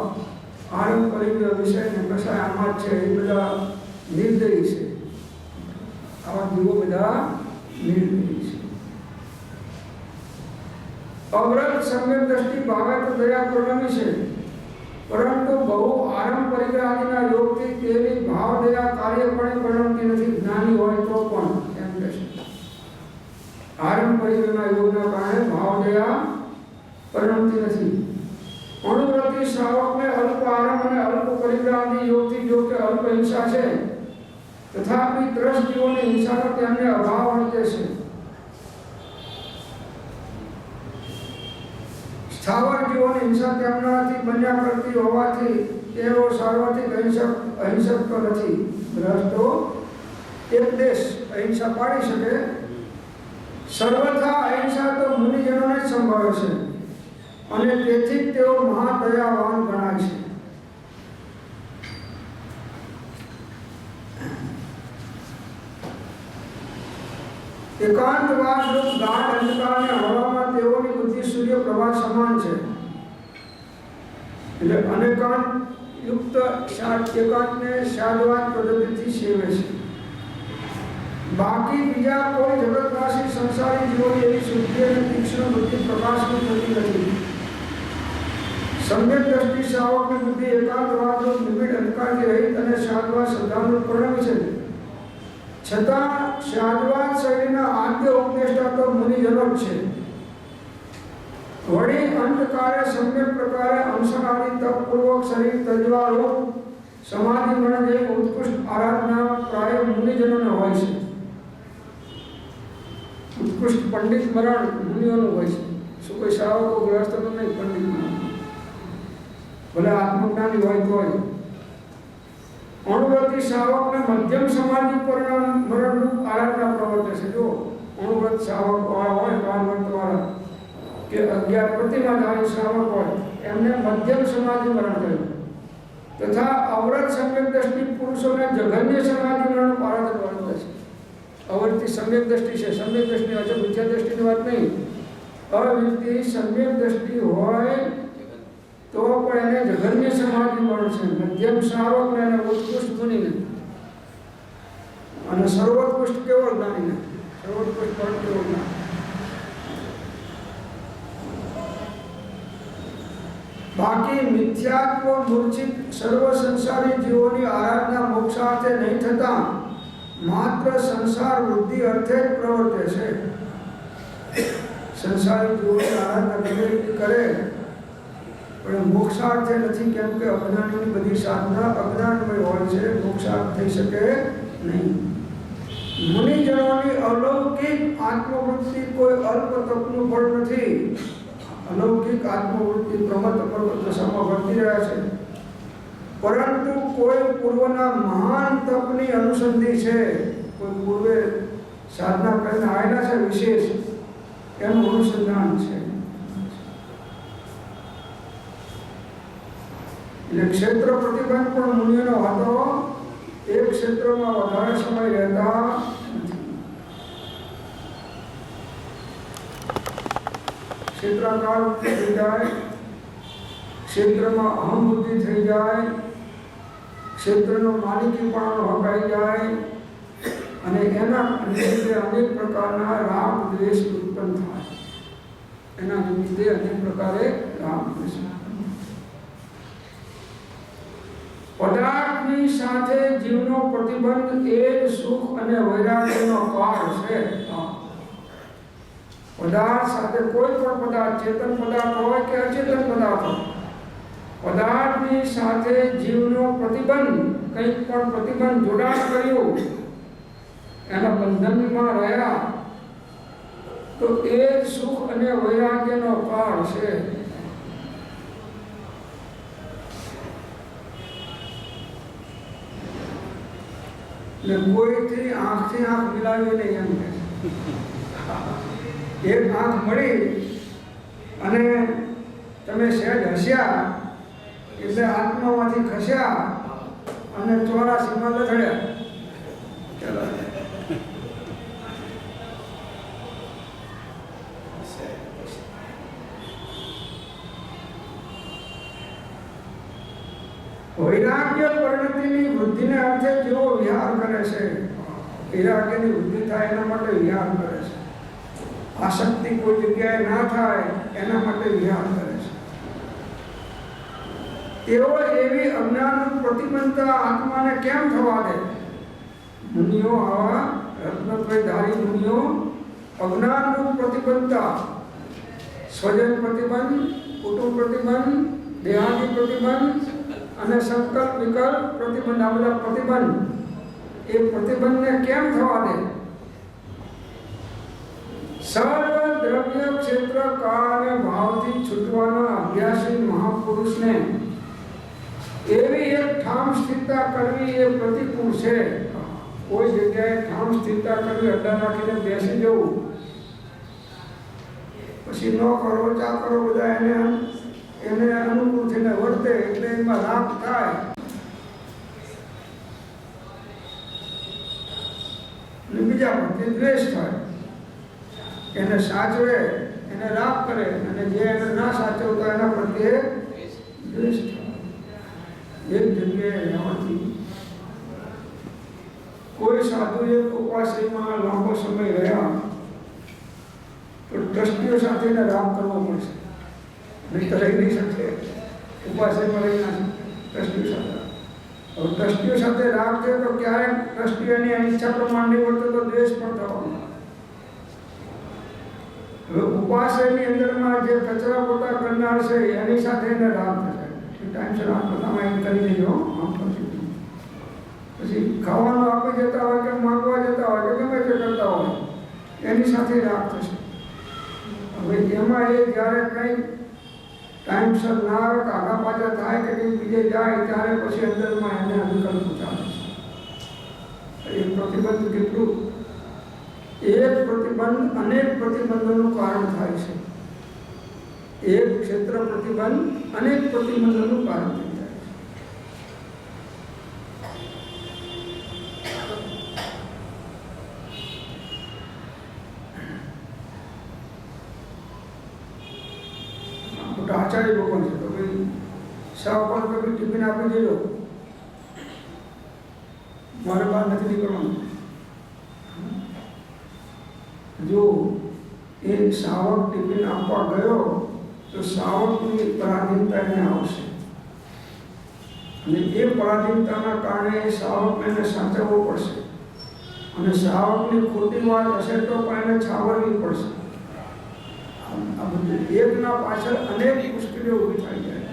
આનંદ પરિગ્રહ વિષયને કશાય આમાં જ છે. એ બધા નિર્દયી છે. આવા જીવો બધા નિર્દયી છે. અવ્રત સમ્યક દ્રષ્ટિ ભાવે તો દયા પ્રણમી છે, પરંતુ બહુ આરંભ પરિગ્રહ આદિના યોગથી તેની ભાવ દયા કાર્યપણે પ્રણમતી નથી. જ્ઞાની હોય તો પણ એમ કહે છે. આરંભ પરિગ્રહના યોગના કારણે ભાવ દયા પ્રણમતી નથી. અણુવ્રતિ શ્રાવકને અલ્પ આરંભ અને અલ્પ પરિગ્રહ આદિ યોગથી જો કે અલ્પ હિંસા છે, તથાપી ત્રસ્ત જીવોની હિંસાનો તેમને અભાવ વર્તે છે. સ્થાવર જીવોની હિંસા તેમનાથી બન્યા કરતી હોવાથી તેઓ સાર્વત્રિક અહિંસક તો નથી. ગ્રસ્તો એક દેશ અહિંસા પાડી શકે, સર્વથા અહિંસા તો મુનિજનોને જ સંભાળે છે, અને તેથી જ તેઓ મહાદયાવાન ગણાય છે. એકાંતવાસ રૂપ ગાઢ અંધકારને હવામાં તેઓની બુદ્ધિ સૂર્ય પ્રભા સમાન છે. એટલે અનેકાંત યુક્ત એકાંતને શાદવાદ પદ્ધતિથી સેવે છે. બાકી બીજા કોઈ જગતવાસી સંસારી જીવોની એવી શુદ્ધિ અને તીક્ષ્ણ બુદ્ધિ પ્રકાશની થતી નથી. સમ્યક દ્રષ્ટિ શ્રાવકની બુદ્ધિ એકાંતવાદ રૂપ નિબિડ અંધકારથી રહિત અને શાદવાદ શ્રદ્ધાનું પરિણમે છે. છતાં શાદવાદ શૈલીના આદ્ય ઉપદેષ્ટા તો મુનિજનો જ છે. વળી અંતકાળે સમ્યક પ્રકારે અંશનાદી તપપૂર્વક શરીર તજવા રૂપ સમાધિ મરણ જેવી ઉત્કૃષ્ટ આરાધના પ્રાય મુનિજનોને હોય છે. ઉત્કૃષ્ટ પંડિત મરણ મુનિઓનું હોય છે. શું કોઈ શ્રાવકો ગૃહસ્થનું નહીં, પંડિત મરણ ભલે આત્મજ્ઞાની હોય તોય. અણુવ્રતી શ્રાવકને મધ્યમ સમાધિ મરણરૂપ આરાધના પ્રવર્તે છે. જો અણુવ્રત શ્રાવક હોય, વાળા કે 11 પ્રતિમાધારી શ્રાવક હોય, એમને મધ્યમ સમાધિ મરણ કહ્યું. તથા અવરત સમ્યક દ્રષ્ટિ પુરુષોને જઘન્ય સમાધિ મરણનું આરાધન વર્તે છે. અવરતી સમ્યક દ્રષ્ટિ છે. સમ્યક દ્રષ્ટિ હજુ મિથ્યા દ્રષ્ટિની વાત નહીં. અવિરતિ સમ્યક દ્રષ્ટિ હોય તો પણ એને જઘન્ય સમાધિ મરણ છે. મધ્યમ શ્રાવકને અને ઉત્કૃષ્ટ મુનિને અને સર્વોત્કૃષ્ટ કેવળ જ્ઞાનીને. સર્વોત્કૃષ્ટ પણ કેવળ જ્ઞાન. બાકી મિથ્યાત્વ મૂર્છિત સર્વ સંસારી જીવોની આરાધના મોક્ષાર્થે નહીં થતા માત્ર સંસાર વૃદ્ધિ અર્થે જ પ્રવર્તે છે. સંસારી જીવોની આરાધના ગમે કરે પણ મોક્ષાર્થે નથી, કેમ કે અજ્ઞાનની બધી સાધના અજ્ઞાનમય હોય છે. મોક્ષાર્થ થઈ શકે નહીં. મુનિજનોની અલૌકિક આત્મવૃત્તિ કોઈ અલ્પ તપનું ફળ નથી. અલૌકિક આત્મવૃત્તિ પ્રમત દશામાં વર્તી રહ્યા છે, પરંતુ કોઈ પૂર્વના મહાન તપની અનુસંધિ છે. કોઈ પૂર્વે સાધના કરીને આવેલા છે વિશેષ, એનું અનુસંધાન છે. એટલે ક્ષેત્ર પ્રતિબંધ પણ મુનિઓનો હતો. એક ક્ષેત્રમાં વધારે સમય રહેતા નથી. ક્ષેત્રાકાર થઈ જાય, ક્ષેત્રમાં અહમ બુદ્ધિ થઈ જાય, ક્ષેત્રનો માલિકીપણાનો હકાઈ જાય અને એના લીધે અનેક પ્રકારના રાગ દ્વેષ ઉત્પન્ન થાય. એના લીધે અનેક પ્રકારે રાગ દ્વેષ. પદાર્થની સાથે જીવનો પ્રતિબંધ એ જ સુખ અને વૈરાગ્યનો કાળ છે. પદાર્થ સાથે કોઈ પણ પદાર્થ, ચેતન પદાર્થ હોય કે અચેતન પદાર્થ હોય, પદાર્થની સાથે જીવનો પ્રતિબંધ, કંઈક પણ પ્રતિબંધ જોડાણ કર્યું, એના બંધનમાં રહ્યા તો એ જ સુખ અને વૈરાગ્યનો કાળ છે. એટલે કોઈથી આંખથી આંખ મિલાવી નહીં એમ કે એક આંખ મળી અને તમે સહેજ હસ્યા એટલે આત્મામાંથી ખસ્યા અને 84માં લથડ્યા. વૈરાગ્ય પરિણતિની વૃદ્ધિને અર્થે જેઓ વિહાર કરે છે, વૈરાગ્યની વૃદ્ધિ થાય એના માટે વિહાર કરે છે. આસક્તિ કોઈ જગ્યાએ ના થાય એના માટે વિહાર કરે છે. તેઓ એવી અજ્ઞાનનું પ્રતિબંધતા આત્માને કેમ થવા દે? મુનિઓ, આવા રત્નત્રયધારી મુનિઓ અજ્ઞાનનું પ્રતિબંધતા, સ્વજન પ્રતિબંધ, કુટુંબ પ્રતિબંધ, દેહાદિ પ્રતિબંધ અને સંકલ્પ વિકલ્પ પ્રતિબંધ, આ બધા પ્રતિબંધ, એ પ્રતિબંધને કેમ થવા દે? સર્વ દ્રવ્ય ક્ષેત્ર કાળ અને ભાવથી છૂટવાના અભ્યાસી મહાપુરુષને એવી એક ઠામ સ્થિરતા કરવી એ પ્રતિકૂળ છે. કોઈ જગ્યાએ ઠામ સ્થિરતા કરવી, અડ્ડા રાખીને બેસી જવું, પછી ન કરો ચા કરો, બધા એને અનુકૂળ થઈને વર્તે એટલે એમાં રાગ થાય અને બીજા પ્રત્યે દ્વેષ થાય. એને સાચવે, એને રાગ કરે, અને જે એને ના સાચવતા એના પ્રત્યે દ્વેષ થાય. એક જગ્યાએ રહેવાથી કોઈ સાધુ એક ઉપાશ્રયમાં લાંબો સમય રહ્યા તો ટ્રસ્ટીઓ સાથે એને રાગ કરવો પડશે, નહીં તો રહી નહીં શકશે. ઉપાશ્રયમાં રહી ના શકે ટ્રસ્ટીઓ સાથે. હવે ટ્રસ્ટીઓ સાથે રાગ થયો તો ક્યારેક ટ્રસ્ટીઓની ઈચ્છા પ્રમાણે નહીં વર્તે તો દ્વેષ પણ થવાનો. હવે ઉપાશ્રયની અંદરમાં જે કચરા પોતા કરનાર છે એની સાથે એને રાગ થશે. ટાઈમસર આ બધામાં એમ કરી દેજો. પછી ખાવાનું આપી જતા હોય કે માંગવા જતા હોય કે ગમે તે કરતા હોય એની સાથે રાગ થશે. હવે એમાં એ જ્યારે કંઈ ટાઈમસર ના આવે કે આગા પાછા થાય કે કંઈક બીજે જાય ત્યારે પછી અંદરમાં એને વિકલ્પ ચાલે છે. એ પ્રતિબંધ કેટલું, એક પ્રતિબંધ અનેક પ્રતિબંધોનું કારણ થાય છે. એક ક્ષેત્ર પ્રતિબંધ અનેક પ્રતિબંધોનું કારણ થઈ જાય છે. મોટા આચાર્ય લોકો છે તો ભાઈ સાવ પણ કભી ટિફિન આપી દેજો, મારે બહાર નથી નીકળવાનું. જો એ સાવક ટિફિન આપવા ગયો તો સાવકની પરાધીનતા એને આવશે, અને એ પરાધીનતાના કારણે એ સાવકને એને સાચવવો પડશે, અને સાવકની ખોટી વાત હશે તો પણ એને છાવરવી પડશે. આ બધું એકના પાછળ અનેક મુશ્કેલીઓ ઊભી થઈ જાય.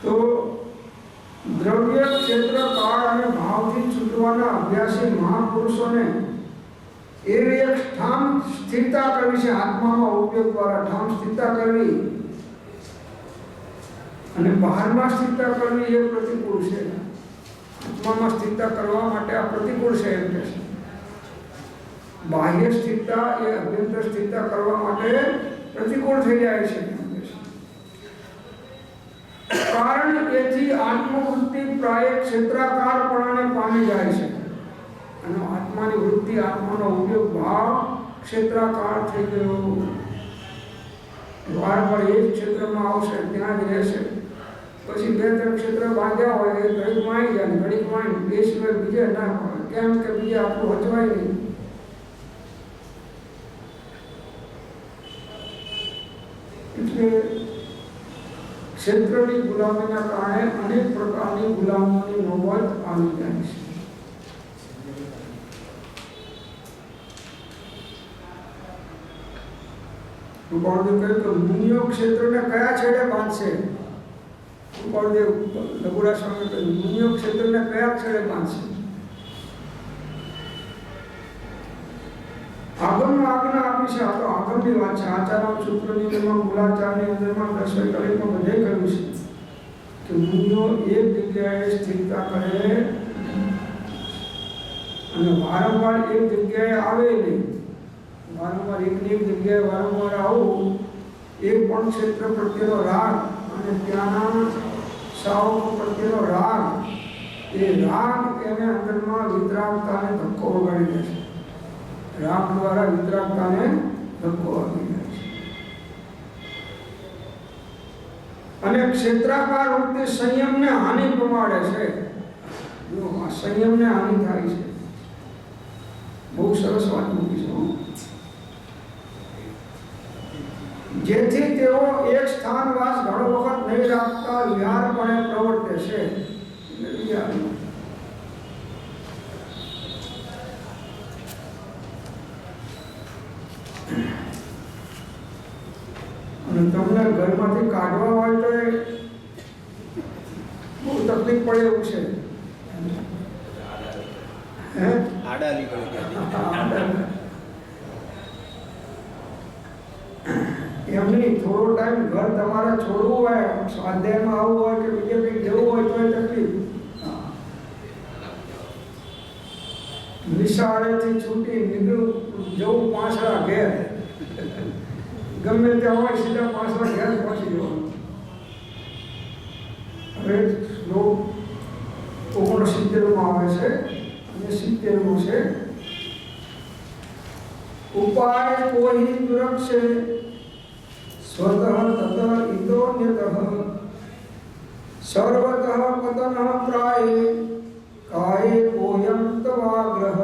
તો દ્રવ્ય ક્ષેત્ર કાળ અને ભાવથી છૂટવાના અભ્યાસી મહાપુરુષોને એવી એક ઠામ સ્થિરતા કરવી છે. આત્મામાં ઉપયોગ દ્વારા ઠામ સ્થિરતા કરવી અને બહારમાં સ્થિરતા કરવી એ પ્રતિકૂળ છે. આત્મામાં સ્થિરતા કરવા માટે આ પ્રતિકૂળ છે એમ કે છે. બાહ્ય સ્થિરતા એ અભ્યંતર સ્થિરતા કરવા માટે પ્રતિકૂળ થઈ જાય છે. કારણ એથી આત્મવૃત્તિ પ્રાય ક્ષેત્રાકારપણાને પામી જાય છે, અને આત્માની વૃત્તિ, આત્માનો ઉપયોગ ભાવ ક્ષેત્રાકાર થઈ ગયો. વારંવાર એ જ ક્ષેત્રમાં આવશે, ત્યાં જ રહેશે. પછી બે ત્રણ ક્ષેત્ર બાંધ્યા હોય એ ઘડીકમાં આવી જાય, ઘડીકમાં બે સિવાય બીજે ના હોય. કેમ કે બીજે આપણું હચવાય નહીં. એટલે ક્ષેત્રની ગુલામીના કારણે અનેક પ્રકારની ગુલામોની નોબત આવી જાય છે. કૃપાળદેવ કહ્યું કે મુનિઓ ક્ષેત્રને કયા છેડે બાંધશે? કૃપાળદેવ લઘુરા સ્વામી કહ્યું મુનિઓ ક્ષેત્રને કયા છેડે બાંધશે? આગળનો આજ્ઞા આપી છે. આ તો આગળની વાત છે. આચાર્ય સૂત્રની અંદરમાં, મૂલાચારની અંદરમાં, દસમી કલીમાં બધે કહ્યું છે કે મુનિઓ એક જગ્યાએ સ્થિરતા કરે અને વારંવાર એક જગ્યાએ આવે નહીં. વારંવાર એકની એક જગ્યાએ વારંવાર આવું એ પણ ક્ષેત્ર પ્રત્યેનો રાગ અને ત્યાંના સાવકો પ્રત્યેનો રાગ, એ રાગ એને અંદરમાં વિતરાગતાને ધક્કો વગાડી દે છે. રાગ દ્વારા વિતરાગતાને ધક્કો આપી જાય છે. અને ક્ષેત્રાકાર વૃત્તિ સંયમને હાનિ પમાડે છે. જો આ સંયમને હાનિ થાય છે. બહુ સરસ વાત મૂકી છે. જેથી તેઓ એક સ્થાનવાસ ઘણો વખત નહીં રાખતા વિહારપણે પ્રવર્તે છે. અને તમને ઘરમાંથી કાઢવા હોય તો બહુ તકલીફ પડે એવું છે. આડા નીકળી એમ નહીં, થોડો ટાઈમ ઘર તમારે છોડવું હોય, સ્વાધ્યાયમાં આવવું હોય કે બીજે કંઈક જવું હોય તો એ તકલીફ. નિશાળેથી છૂટી નીકળું જવું પાછળ ઘેર, ગમે ત્યાં હોય સીધા પાછળ ઘેર પહોંચી જવાનું. હવે શ્લોક 69 આવે છે અને 70 છે. ઉપાય કોઈ દુરક્ષે સ્વતઃ તત ઇતોન્યતઃ સર્વતઃ પતનઃ પ્રાયે કાયે કોયમ તવાગ્રહ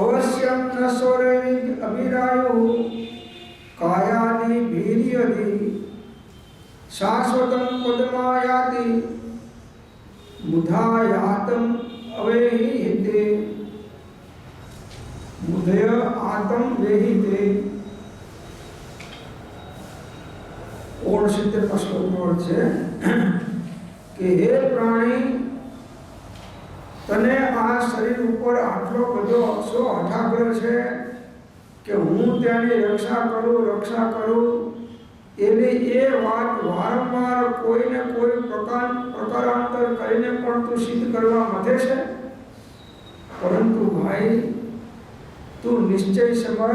અવશ્યમ ન સ્વરેણ અભિરાયો કાયાદિ ભીર્યદિ શાશ્વતમ પદમાયાતિ મુધાયાતમ અવેહિ હિતે મુદય આતમ વેહિતે. 69 શ્લોકનો અર્થ છે કે હે પ્રાણી, તને આ શરીર ઉપર આટલો બધો હઠાગ્રહ છે કે હું તેની રક્ષા કરું એની એ વાત વારંવાર કોઈને કોઈ પ્રકારાંતર કરીને પણ તું સિદ્ધ કરવા મથે છે. પરંતુ ભાઈ, તું નિશ્ચય સમજ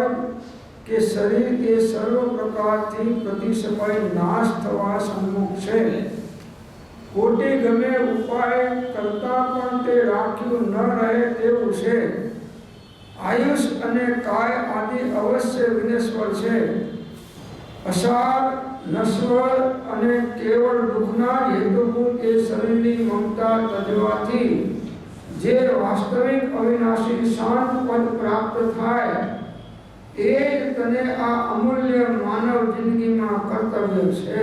કે શરીર એ સર્વ પ્રકારથી પ્રતિ સમય નાશ થવા સન્મુખ છે. ખોટી ગમે ઉપાય કરતા પણ તે રાખ્યું ન રહે તેવું છે. આયુષ અને કાય આદિ અવશ્ય વિનશ્વર છે. અસાર, નશ્વર અને કેવળ દુઃખના હેતુભૂત એ શરીરની મમતા તજવાથી જે વાસ્તવિક અવિનાશી શાંત પદ પ્રાપ્ત થાય એ જ તને આ અમૂલ્ય માનવ જિંદગીમાં કર્તવ્ય છે.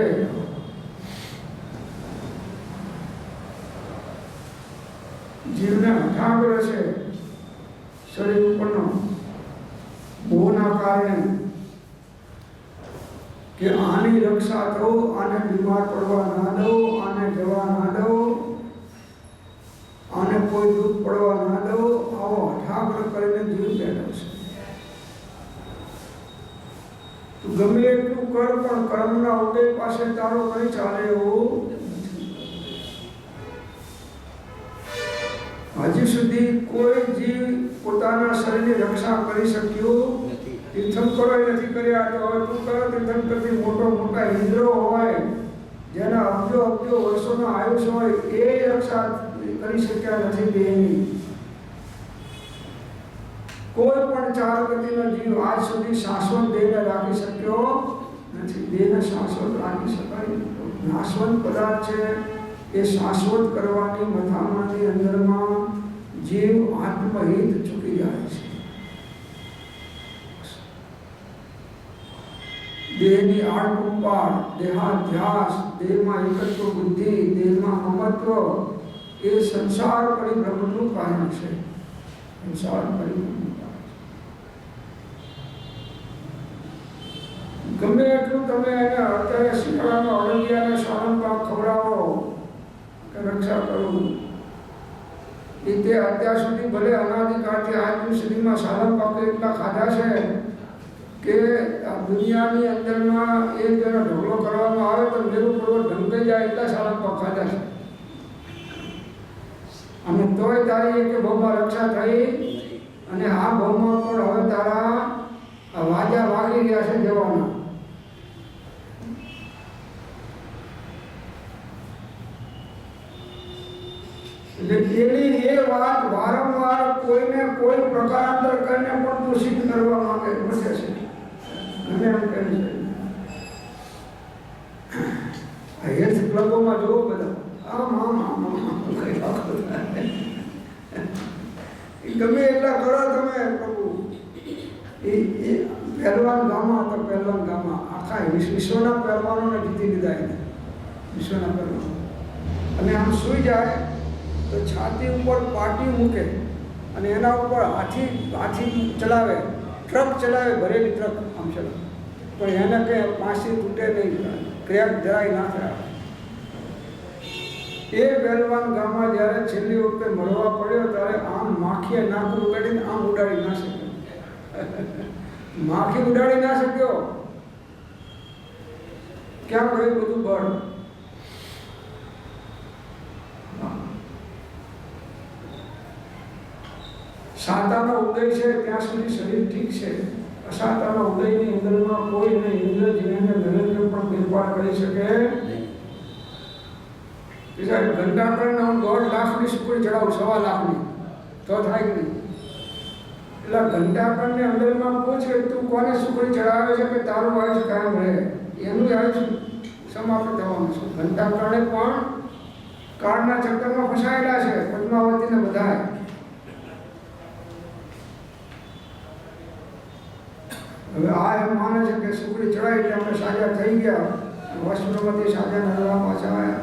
જીવને હઠાગ્રહ છે શરીર ઉપરનો મોહના કારણે કે આની રક્ષા થવું, આને બીમાર પડવા ના દઉં, આને જવા ના દઉં, આને કોઈ દુઃખ પડવા ના દઉં, આવો હઠાગ્રહ કરીને જીવ બેઠો છે. તું ગમે એટલું કર પણ કર્મના ઉદય પાસે તારો કઈ ચાલે એવું હજી સુધી કોઈ જીવ પોતાના શરીરની રક્ષા કરી શક્યો તીર્થંકરો નથી કર્યા. તો હવે તું કરો તીર્થંકરથી મોટા ઇન્દ્રો હોય જેના અબજો વર્ષોના આયુષ હોય એ રક્ષા કરી શક્યા નથી દેહની. કોઈ પણ ચાર ગતિનો જીવ આજ સુધી શાશ્વત દેહને રાખી શક્યો નથી. દેહને શાશ્વત રાખી શકાય. નાશવંત પદાર્થ છે એ શાશ્વત કરવાની મથામણની અંદરમાં જીવ આત્મહિત ચૂકી જાય છે. દેહની આડકુંપાડ, દેહાધ્યાસ, દેહમાં એકત્વ બુદ્ધિ, દેહમાં મમત્વ એ સંસાર પરિભ્રમણનું કારણ છે. સંસાર પરિભ્રમણનું કારણ છે. ગમે એટલું તમે એને અત્યારે શિયાળામાં અડંગિયાને સાળંગપાક ખવડાવો કે રક્ષા કરવું એ તે અત્યાર સુધી ભલે અનાદિકાળથી આજની સુધીમાં સાળંગપાક એટલા ખાધા છે કે આ દુનિયાની અંદરમાં એક જણો ઢગલો કરવામાં આવે તો મેરું પૂર્વક ઢંકાઈ જાય એટલા સાળંગપાક ખાધા છે. અને તોય તારી એક ભાવમાં રક્ષા થઈ અને આ ભાવમાં પણ હવે તારા વાજા વાગી રહ્યા છે જવાના. એટલે એની એ વાત વારંવાર કોઈને કોઈ પ્રકારાંતર કરીને પણ તું સિદ્ધ કરવા માંગે છે. ગમે એમ કરી છે. હેલ્થ ક્લબોમાં જોવો બધા ગમે એટલા કરો તમે પ્રભુ. એ પહેલવાન ગામમાં હતા, પહેલવાન ગામમાં આખા વિશ્વના પહેલવાનોને જીતી લીધા એને. વિશ્વના પહેલવાનો અને આમ સૂઈ જાય તો છાતી ઉપર પાટી મૂકે અને એના ઉપર હાથી ચલાવે, ટ્રક ચલાવે, ભરેલી ટ્રક આમ ચલાવે, પણ એને કંઈ પાંસી તૂટે નહીં, ક્રેક જરાય ના થાય. એ પહેલવાન ગામમાં જ્યારે છેલ્લી વખતે મળવા પડ્યો ત્યારે આમ માખીએ નાકું ઉગાડીને આમ ઉડાડી ના શક્યો. માખી ઉડાડી ના શક્યો. ક્યાં ગયું બધું બળ? સાતાનો ઉદય છે ત્યાં સુધી શરીર ઠીક છે. અસાતાના ઉદયની અંદરમાં કોઈ નહીં. ઇન્દ્ર જીને નરેન્દ્ર પણ ફેરફાર કરી શકે. કે સાહેબ ઘંટાકરણને હું 1.5 લાખની સુકડી ચડાવું, 1.25 લાખની, તો થાય કે નહીં? એટલે ઘંટાકરણને અંદરમાં પૂછ કે તું કોને સુકડી ચડાવે છે કે તારું આયુષ્ય કાયમ રહે, એનું આયુષ્ય સમાપ્ત થવાનું છે. ઘંટાકરણે પણ કાળના ચક્કરમાં ફસાયેલા છે, પદ્માવતીને બધાય. હવે આ એમ માને છે કે સુકડી ચડાવી એટલે આપણે સાજા થઈ ગયા, વસ્ત્રમાંથી સાજા નરવા પાછા આવ્યા.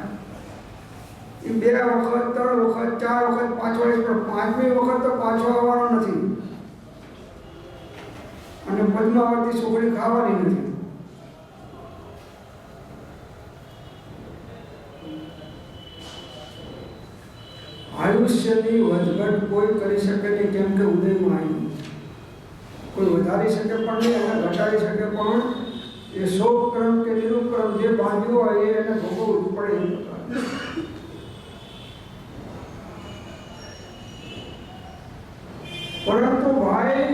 એ 2 વખત 3 વખત 4 વખત પાછો આવે, પણ 5મી વખત તો પાછો આવવાનો નથી અને પદ્માવતી સુકડી ખાવાની નથી. આયુષ્યની વધઘટ કોઈ કરી શકે નહીં, કેમ કે ઉદયમાં આવ્યું. કોઈ વધારી શકે પણ નહીં અને ઘટાડી શકે પણ. એ શોભક્રમ કે નિરૂપક્રમ જે બાંધ્યું હોય એ એને ભોગવવું જ પડે. પરંતુ ભાઈ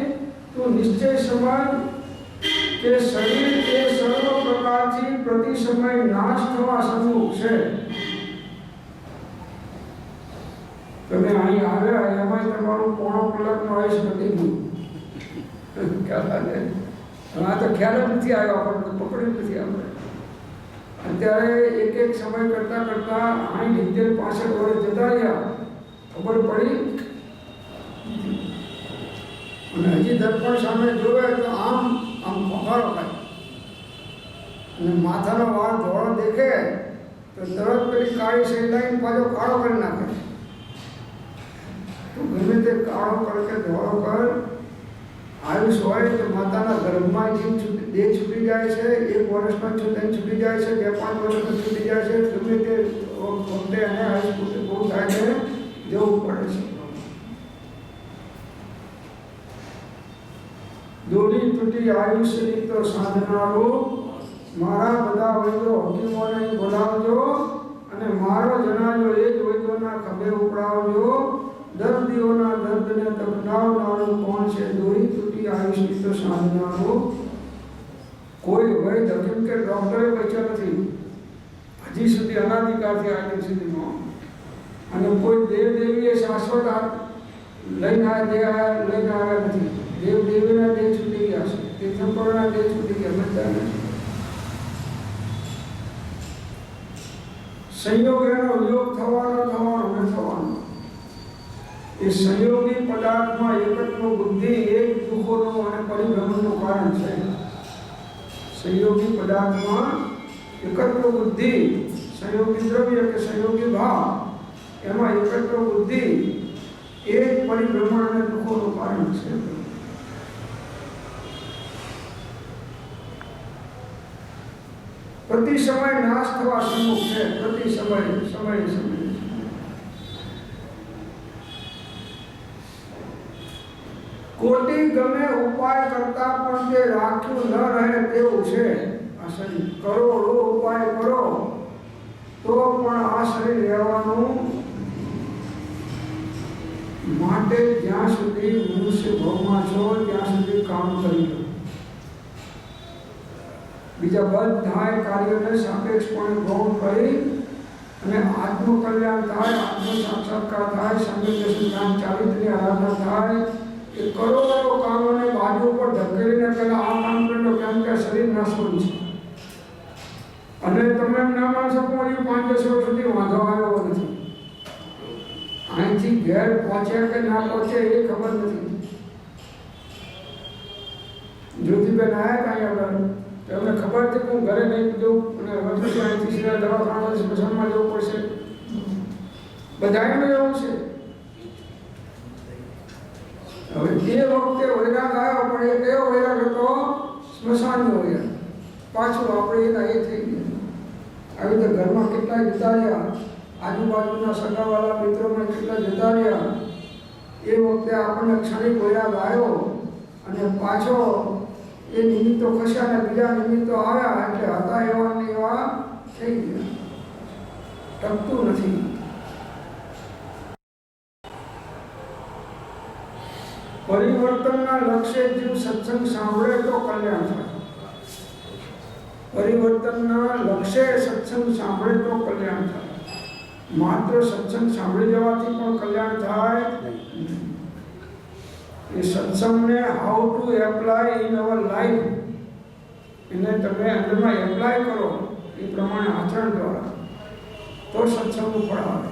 તું નિશ્ચય સમજ કે શરીર એ સર્વ પ્રકારથી પ્રતિ સમય નાશ થવા સન્મુખ છે. તમે અહીં આવ્યા એમાં તમારું પોણો કલાકનું આયુષ્ય પતી ગયું. આ તો ખ્યાલ જ નથી આવ્યો, આપણને પકડી નથી આપણે. અત્યારે એક સમય કરતા કરતા 60, 70, 65 વર્ષ જતા રહ્યા, ખબર પડી. અને હજી દર્પણ સામે જોવે તો આમ ખોખારો થાય અને માથાનો વાળ ધોળો દેખે તો તરત પેલી કાળી શૈલાઈને પાછો કાળો કરી નાખે. તો ગમે તે કાળો કર કે ધોળો કર, આયુષ હોય તો માતાના ગર્ભમાં દેહ છૂટી જાય છે. 1 વર્ષમાં છૂટી જાય છે, 2-5 વર્ષમાં છૂટી જાય છે. ગમે તે વખતે એને આયુષ બહુ થાય છે, જવું પડે છે. દોડી તૂટી આયુષ્યની તો સાધનારો, મારા બધા વૈદ્યો હકીમોને બોલાવજો અને મારો જનાજો એ જ વૈદ્યોના ખભે ઉપડાવજો. દર્દીઓના દર્દને દફનાવનારું કોણ છે? દોડી તૂટી આયુષ્યની તો સાધનારો. કોઈ વૈદ હકીમ કે ડોક્ટરે બચ્યા નથી હજી સુધી, અનાદિકાળથી આજે સુધીમાં. અને કોઈ દેવ દેવીએ શાશ્વત લઈને આવ્યા નથી. દેવ દેવીના દેહ છૂટી ગયા છે, તીર્થંકરોના દેહ છૂટી ગયા, બધાને. સંયોગ એનો વિયોગ થવાનો. એ સંયોગી પદાર્થમાં એકત્વ બુદ્ધિ એક દુઃખોનું અને પરિભ્રમણનું કારણ છે. સંયોગી પદાર્થમાં એકત્વ બુદ્ધિ, સંયોગી દ્રવ્ય કે સંયોગી ભાવ, એમાં એકત્વ બુદ્ધિ એક પરિભ્રમણ અને દુઃખોનું કારણ છે. પ્રતિ સમય નાશ થવા સન્મુખ છે. પ્રતિ સમય કોટી ગમે ઉપાય કરતા પણ તે રાખ્યું ન રહે તેવું છે. આ શરીર કરોડો ઉપાય કરો તો પણ આ શરીર રહેવાનું. માટે જ્યાં સુધી મનુષ્ય ભવમાં છો ત્યાં સુધી કામ કરી લો. બીજા બધા કાર્યોને સાપેક્ષપણે ગૌણ કરી અને આત્મકલ્યાણ થાય, આત્મ સાક્ષાત્કાર થાય, સંવેદનશીલ ચારિત્ર્યની આરાધના થાય. એ કરોડો કામોને બાજુ ઉપર ધકેલીને પહેલા આ કામ કરી લો, કેમ કે શરીર નાશવંત છે. અને તમે એમ ના માની શકો 5-10 વર્ષ સુધી વાંધો આવ્યો નથી. અહીંથી ઘેર પહોંચે કે ના પહોંચે એ ખબર નથી. જ્યોતિબેન આવ્યા કાંઈ આગળ, એમને ખબર હતી કે હું ઘરે નહીં જઉં અને હવે પછી અહીંથી સીધા દવાખાના સ્મશાનમાં જવું પડશે. બધાનું એવું છે. હવે એ વખતે વૈરાગ આવ્યો, પણ એ કયો વૈરાગ હતો? સ્મશાનનો વૈરાગ. પાછું આપણે એના એ થઈ ગયા. આવી રીતે ઘરમાં કેટલાય જતા રહ્યા, આજુબાજુના સગાવાળા મિત્રોમાં કેટલા જતા રહ્યા. એ વખતે આપણને ક્ષણિક વૈરાગ આવ્યો અને પાછો એ નિમિત્તો ખસ્યા અને બીજા નિમિત્તો આવ્યા, એટલે હતા એવા ને એવા થઈ ગયા. ટકતું નથી. પરિવર્તનના લક્ષ્ય જીવ સત્સંગ સાંભળે તો કલ્યાણ થાય. પરિવર્તનના લક્ષ્ય સત્સંગ સાંભળે તો કલ્યાણ થાય. માત્ર સત્સંગ સાંભળી જવાથી પણ કલ્યાણ થાય એ સત્સંગને how to apply in our life એને તમે અંદરમાં એપ્લાય કરો એ પ્રમાણે આચરણ દ્વારા તો સત્સંગનું ફળ આવે.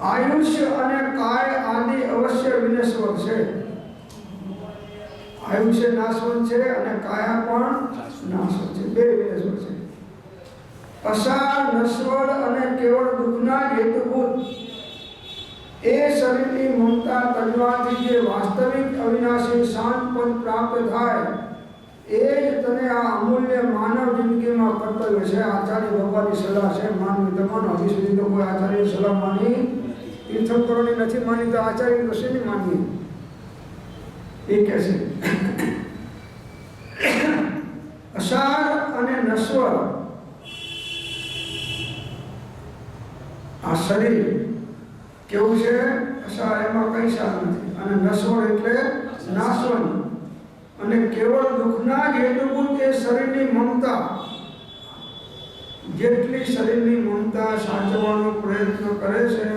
આયુષ્ય અને કાય આદિ અવશ્ય વિનશ્વર છે. આયુષ્ય નાશવંત છે અને કાયા પણ નાશવંત છે, બે વિનશ્વર છે. અસાર નશ્વર અને કેવળ દુઃખના હેતુભૂત એ શરીરની મમતા તજવાથી જે વાસ્તવિક અવિનાશી શાંત પદ પ્રાપ્ત થાય એ જ તને આ અમૂલ્ય માનવ જિંદગીમાં કર્તવ્ય છે. આચાર્ય ભગવાનની સલાહ છે માનવી તમારો. હજી સુધી તો કોઈ આચાર્યની સલાહ માની તીર્થંકરોની નથી માની તો આચાર્ય તો શેની માનવી એ કહે છે. અસાર અને નશ્વર આ શરીર કેવું છે? અસાર એમાં કઈ સાર નથી અને નશ્વર એટલે નાશવંત અને કેવળ દુઃખના જ હેતુભૂત એ શરીરની મમતા. જેટલી શરીરની મમતા સાચવવાનો પ્રયત્ન કરે છે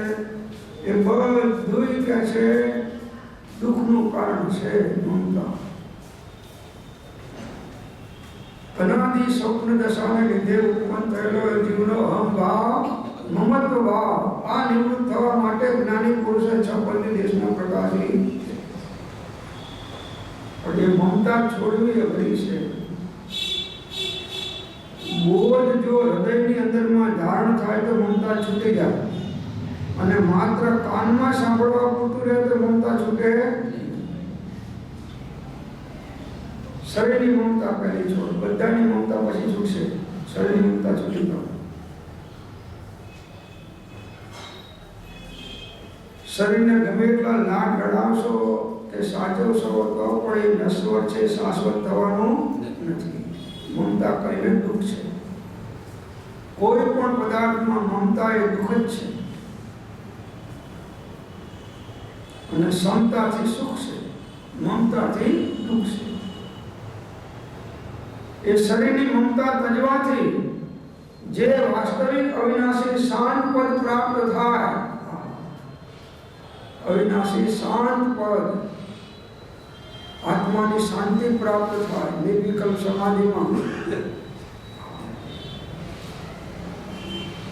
એ બધું કે છે દુઃખનું કારણ છે. મમતા અનાદિ સ્વપ્ન દશાને લીધે ઉત્પન્ન થયેલો જીવનો અહંભાવ મમત્વ ભાવ આ નિવૃત્ત થવા માટે જ્ઞાની પુરુષે 6 પદની દેશના પ્રકાશી પણ એ મમતા છોડવી અઘરી છે. બોજ જો હૃદયની અંદરમાં ધારણ થાય તો મમતા છૂટી જાય અને માત્ર કાનમાં સાંભળવા પૂરતું રહે તો મમતા છૂટે. શરીરની મમતા પહેલી છોડ, બધાની મમતા પછી છૂટશે. શરીરની મમતા છૂટી જાય. શરીરને ગમે એટલા લાડ લડાવશો કે સાચવશો તો પણ એ નશ્વર છે, શાશ્વત થવાનું નથી. મમતા કહીને દુઃખ છે. કોઈ પણ પદાર્થમાં મમતા એ દુઃખ જ છે અને સમતાથી સુખ છે, મમતાથી દુઃખ છે. એ શરીરની મમતા તજવાથી જે વાસ્તવિક અવિનાશી શાંત પદ પ્રાપ્ત થાય, અવિનાશી શાંત પદ આત્માની શાંતિ પ્રાપ્ત થાય નિર્વિકલ્પ સમાધિમાં,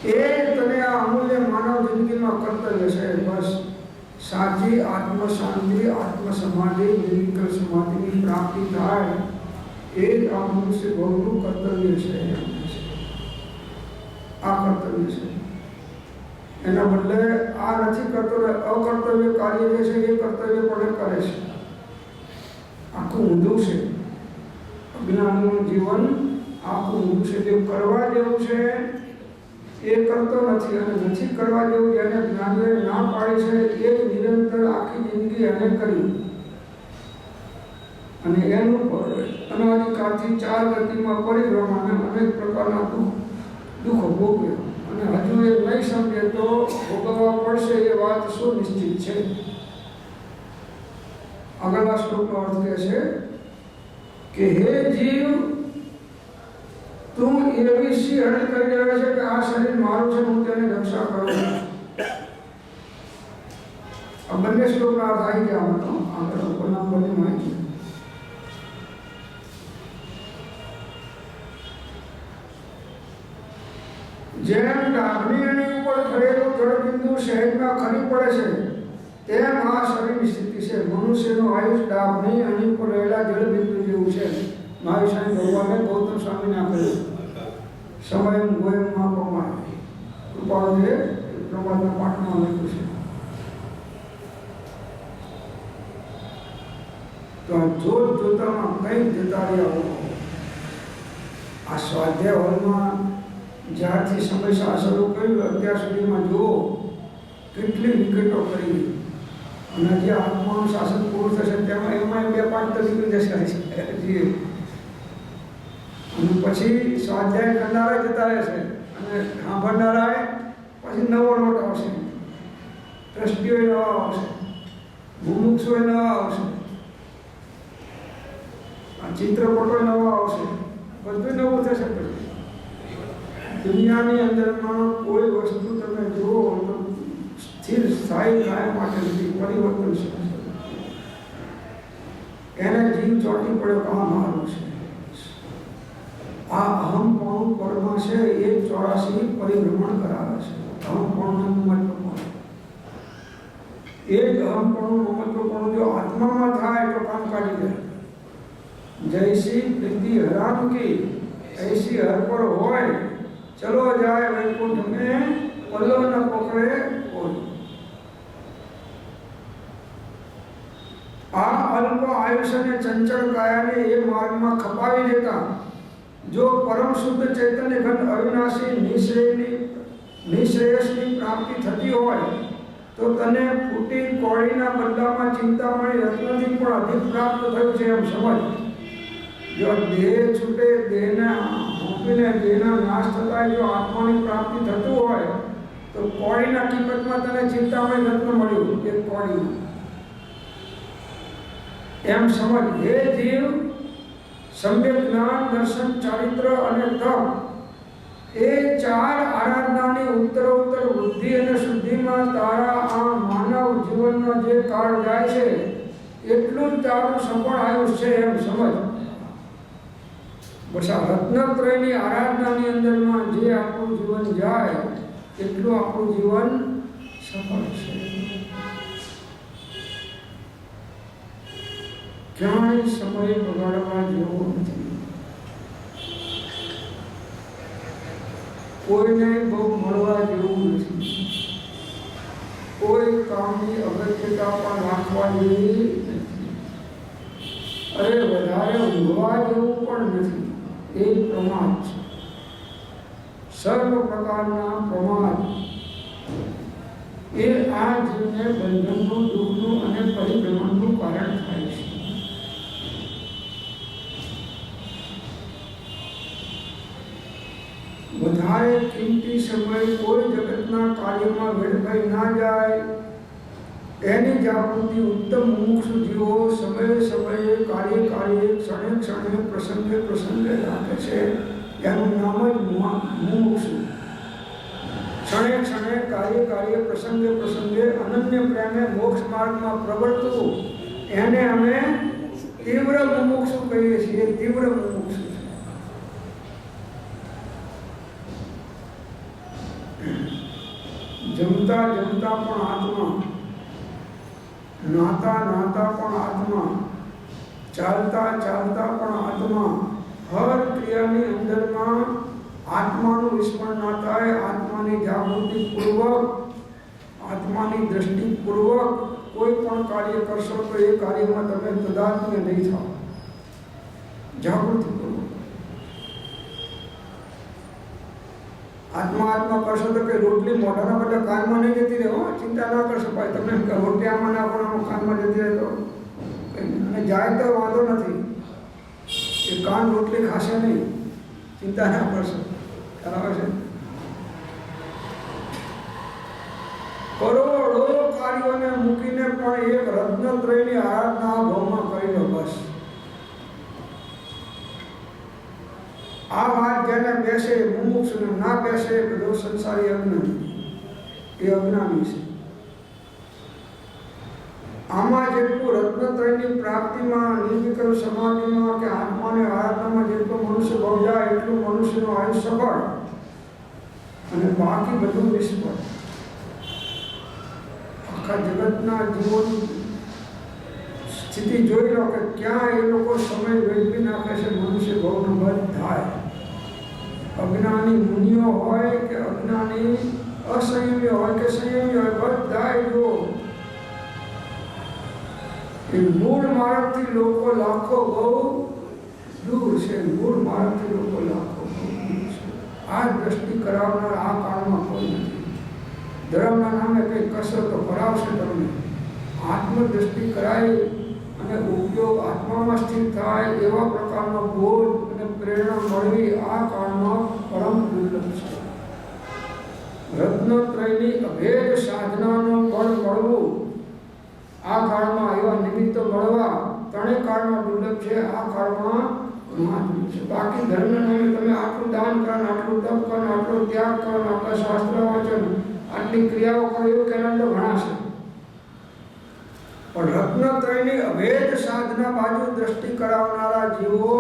એ તને આ અમૂલ્ય માનવ જિંદગીમાં કર્તવ્ય છે. બસ સાચી આત્મ શાંતિ, આત્મ સમાધિ, નિર્વિકલ્પ સમાધિની પ્રાપ્તિ થાય એ જ આ મનુષ્ય ભવનું કર્તવ્ય છે. આ કર્તવ્ય છે. એના બદલે આ નથી કરતો, અકર્તવ્ય કાર્ય જે છે એ કર્તવ્ય પણ કરે છે. આખું ઊંધું છે. અજ્ઞાનનું જીવન આખું ઊંધું છે. જે કરવા જેવું છે એ કરતો નથી અને નથી કરવા જેવું જેને જ્ઞાનીએ ના પાડી છે એ જ નિરંતર આખી જિંદગી એને કરી અને એનું પર અનાદિકાળથી 4 ગતિમાં પરિભ્રમણ અને અનેક પ્રકારના દુઃખો ભોગવ્યા અને હજુ એ નહીં સમજે તો ભોગવવા પડશે એ વાત સુનિશ્ચિત છે. આગળના શ્લોકનો અર્થ કહે છે કે હે જીવ, તું એવી સિંહણ કરી રહ્યો છે કે આ શરીર મારું છે, હું તેની રક્ષા કરું છું. આ બંને શ્લોકના અર્થ આવી ગયા હતો આગળ ઉપરના બંને માહિતી. જેમ ડાબની ઉપર થયેલું જળબિંદુ શહેરમાં ખરી પડે છે તેમ આ શરીરની સ્થિતિ છે. મનુષ્યનું આયુષ ડાબની અણી ઉપર રહેલા જળબિંદુ જેવું છે. મહાવીર ભગવાને ગૌતમ સ્વામીને આપેલું સમયમ ગોયમ માપમાં કૃપાળુએ પ્રમાણના પાઠમાં લખ્યું છે. તો જોત જોતામાં કંઈક જતા રહ્યા. આ સ્વાધ્યાય હોલમાં જ્યારથી સમસ્યા શરૂ કર્યું અત્યાર સુધીમાં જુઓ કેટલી વિકેટો કરી અને જે આત્માનું શાસન પૂરું થશે તેમાં એમાં 2-5 તો નીકળી જશે. અને પછી સ્વાધ્યાય કરનારા જતા રહેશે અને સાંભળનારા પછી નવો લોટ આવશે, ટ્રસ્ટીઓ નવા આવશે, મુમુક્ષો નવા આવશે. ચિત્રપટો નવા આવશે, બધું નવું થશે. પછી દુનિયાની અંદરમાં કોઈ વસ્તુ તમે જુઓ તો સ્થિર સ્થાયી કાયમ માટે નથી, પરિવર્તનશીલ છે. એને જીવ ચોંટી પડ્યો કે આ મારું છે. આ અહમપણું પરમાં છે એ 84 પરિભ્રમણ કરાવે છે. અહમપણું મહત્વપણું, એ જ અહમપણું મહત્વપણું જો આત્મામાં થાય તો કામ કાઢી દે. જૈસી પ્રીતિ હરામ કી ऐसी हर पर होय, चलो जाए वैकुंठ में, पल्लो न पकड़े कोई. आ अल्प आयुष्य ने चंचल काया ने ये मार्ग में खपावी देता जो परम शुद्ध चैतन्य घन अविनाशी निश्रेयसनी प्राप्ति थती होय तो तने फूटी कोळीना बदलाમાં ચિંતામણી રત્નથી પણ અધિક પ્રાપ્ત થયું છે એમ સમજ. જો દેહ છૂટે, દેહને હોંપીને દેહના નાશ થતા જો આત્માની પ્રાપ્તિ થતું હોય તો કોળીના કિંમતમાં તને ચિંતામણી રત્ન મળ્યું, એક કોળી એમ સમજ. હે જીવ, સમ્યક જ્ઞાન, દર્શન, ચારિત્ર અને તપ એ 4 આરાધનાની ઉત્તરોત્તર વૃદ્ધિ અને શુદ્ધિમાં તારા આ માનવ જીવનનો જે કાળ જાય છે એટલું જ તારું સફળ આયુષ્ય છે એમ સમજ. બસ આ રત્નત્રયની આરાધનાની અંદરમાં જે આપણું જીવન જાય એટલું આપણું જીવન સફળ છે. ક્યાંય સમય બગાડવા જેવો નથી. કોઈને બહુ મળવા જેવું નથી. કોઈ કામની અગત્યતા પણ રાખવા જેવી નથી. અરે વધારે ઊંઘવા જેવું પણ નથી. એ પ્રમાદ છે. સર્વ પ્રકારના પ્રમાદ એ આ જીવને બંધનનું, દુઃખનું અને પરિભ્રમણનું કારણ થાય છે. વધારે કિંમતી સમય કોઈ જગતના કાર્યમાં વેડફાઈ ના જાય એની જાગૃતિ ઉત્તમ મુમુક્ષુ જીવો સમયે સમયે કાર્યે ક્ષણે ક્ષણે પ્રસંગે પ્રસંગે રાખે છે. એનું નામ જ મુમુક્ષુ. ક્ષણે ક્ષણે કાર્યે પ્રસંગે પ્રસંગે અનન્ય પ્રેમે મોક્ષ માર્ગમાં પ્રવર્તવું એને અમે તીવ્ર મુમુક્ષુ કહીએ છીએ. તીવ્ર મુમુક્ષુ જમતા જમતા પણ આત્મા, નાતા નાતા પણ આત્મા, ચાલતા ચાલતા પણ આત્મા. હર ક્રિયાની અંદરમાં આત્માનું વિસ્મરણ ના થાય. આત્માની જાગૃતિ પૂર્વક, આત્માની દ્રષ્ટિ પૂર્વક કોઈ પણ કાર્ય કરશો તો એ કાર્યમાં તમે તદાત્મ્ય નહીં થાવ. જાગૃતિ પૂર્વક આત્મા કરશો તો કે રોટલી મોઢાના બદલે કાનમાં નહીં જતી રહે. ચિંતા ના કરશો ભાઈ, તમે રોટલી આમાં ના પણ કાનમાં જતી રહે તો અને જાય તો વાંધો નથી. એ કાન રોટલી ખાશે નહીં, ચિંતા ના કરશો. બરાબર છે. કરોડો કાર્યોને મૂકીને પણ એક રત્નત્રયની આરાધના ભાવમાં કરી લો બસ. આ વાત જેને બેસે, મુમુક્ષુને ના બેસે, બધો સંસારી અજ્ઞાની, એ અજ્ઞાની છે. આમાં જેટલું રત્નત્રયની પ્રાપ્તિમાં, નિર્વિકલ્પ સમાધિમાં કે આત્માને આરાધનામાં જેટલું મનુષ્ય ભાવ જાય એટલું મનુષ્યનું આયુષ્ય સફળ અને બાકી બધું નિષ્ફળ. આખા જગતના જીવોની સ્થિતિ જોઈ લો કે ક્યાં એ લોકો સમય વેડફી નાખે છે. મનુષ્ય ભાવનો બંધ થાય. અજ્ઞાની મુનિઓ હોય કે અજ્ઞાની અસંયમી હોય કે સંયમી હોય, બધા જો એ મૂળ માર્ગથી લોકો લાખો બહુ દૂર છે. મૂળ માર્ગથી લોકો લાખો બહુ દૂર છે. આ દ્રષ્ટિ કરાવનાર આ કાળમાં કોઈ નથી. ધર્મના નામે કંઈ કરશો તો કરાવશે તમને. આત્મદ્રષ્ટિ કરાય અને ઉપયોગ આત્મામાં સ્થિર થાય એવા પ્રકારનો બોધ અને પ્રેરણા મળવી આ કાળમાં પરમ દુર્લભ છે. રત્નત્રયની અભેદ સાધનાનું બળ મળવું આ કાળમાં એવા નિમિત્તો મળવા 3 ત્રણેય કાળમાં દુર્લભ છે, આ કાળમાં મહાદુર્લભ છે. બાકી ધર્મના નામે તમે આટલું દાન કરો, આટલું તપ કરો, આટલો ત્યાગ કરો, આટલા શાસ્ત્ર વાંચન, આટલી ક્રિયાઓ કરો, એવું કહેનાર તો ઘણા છે. પણ રત્નત્રયની અભેદ સાધના બાજુ દ્રષ્ટિ કરાવનારા જીવો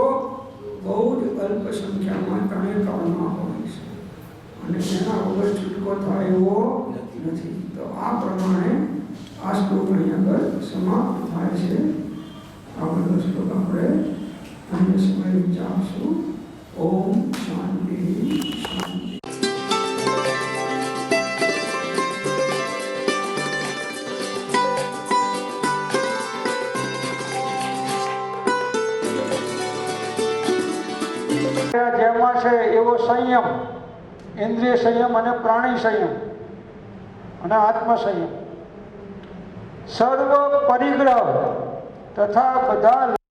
બહુ જ અલ્પ સંખ્યામાં ત્રણેય કાળમાં હોય છે અને એના વગર છૂટકો થાય એવો નથી. તો આ પ્રમાણે આ શ્લોક અહીં આગળ સમાપ્ત થાય છે. આ બધો શ્લોક આપણે અન્ય સમયે વિચારશું. ઓમ શાંતિ શાંતિ. જેમાં છે એવો સંયમ, ઇન્દ્રિય સંયમ અને પ્રાણી સંયમ અને આત્મ સંયમ, સર્વ પરિગ્રહ તથા બધા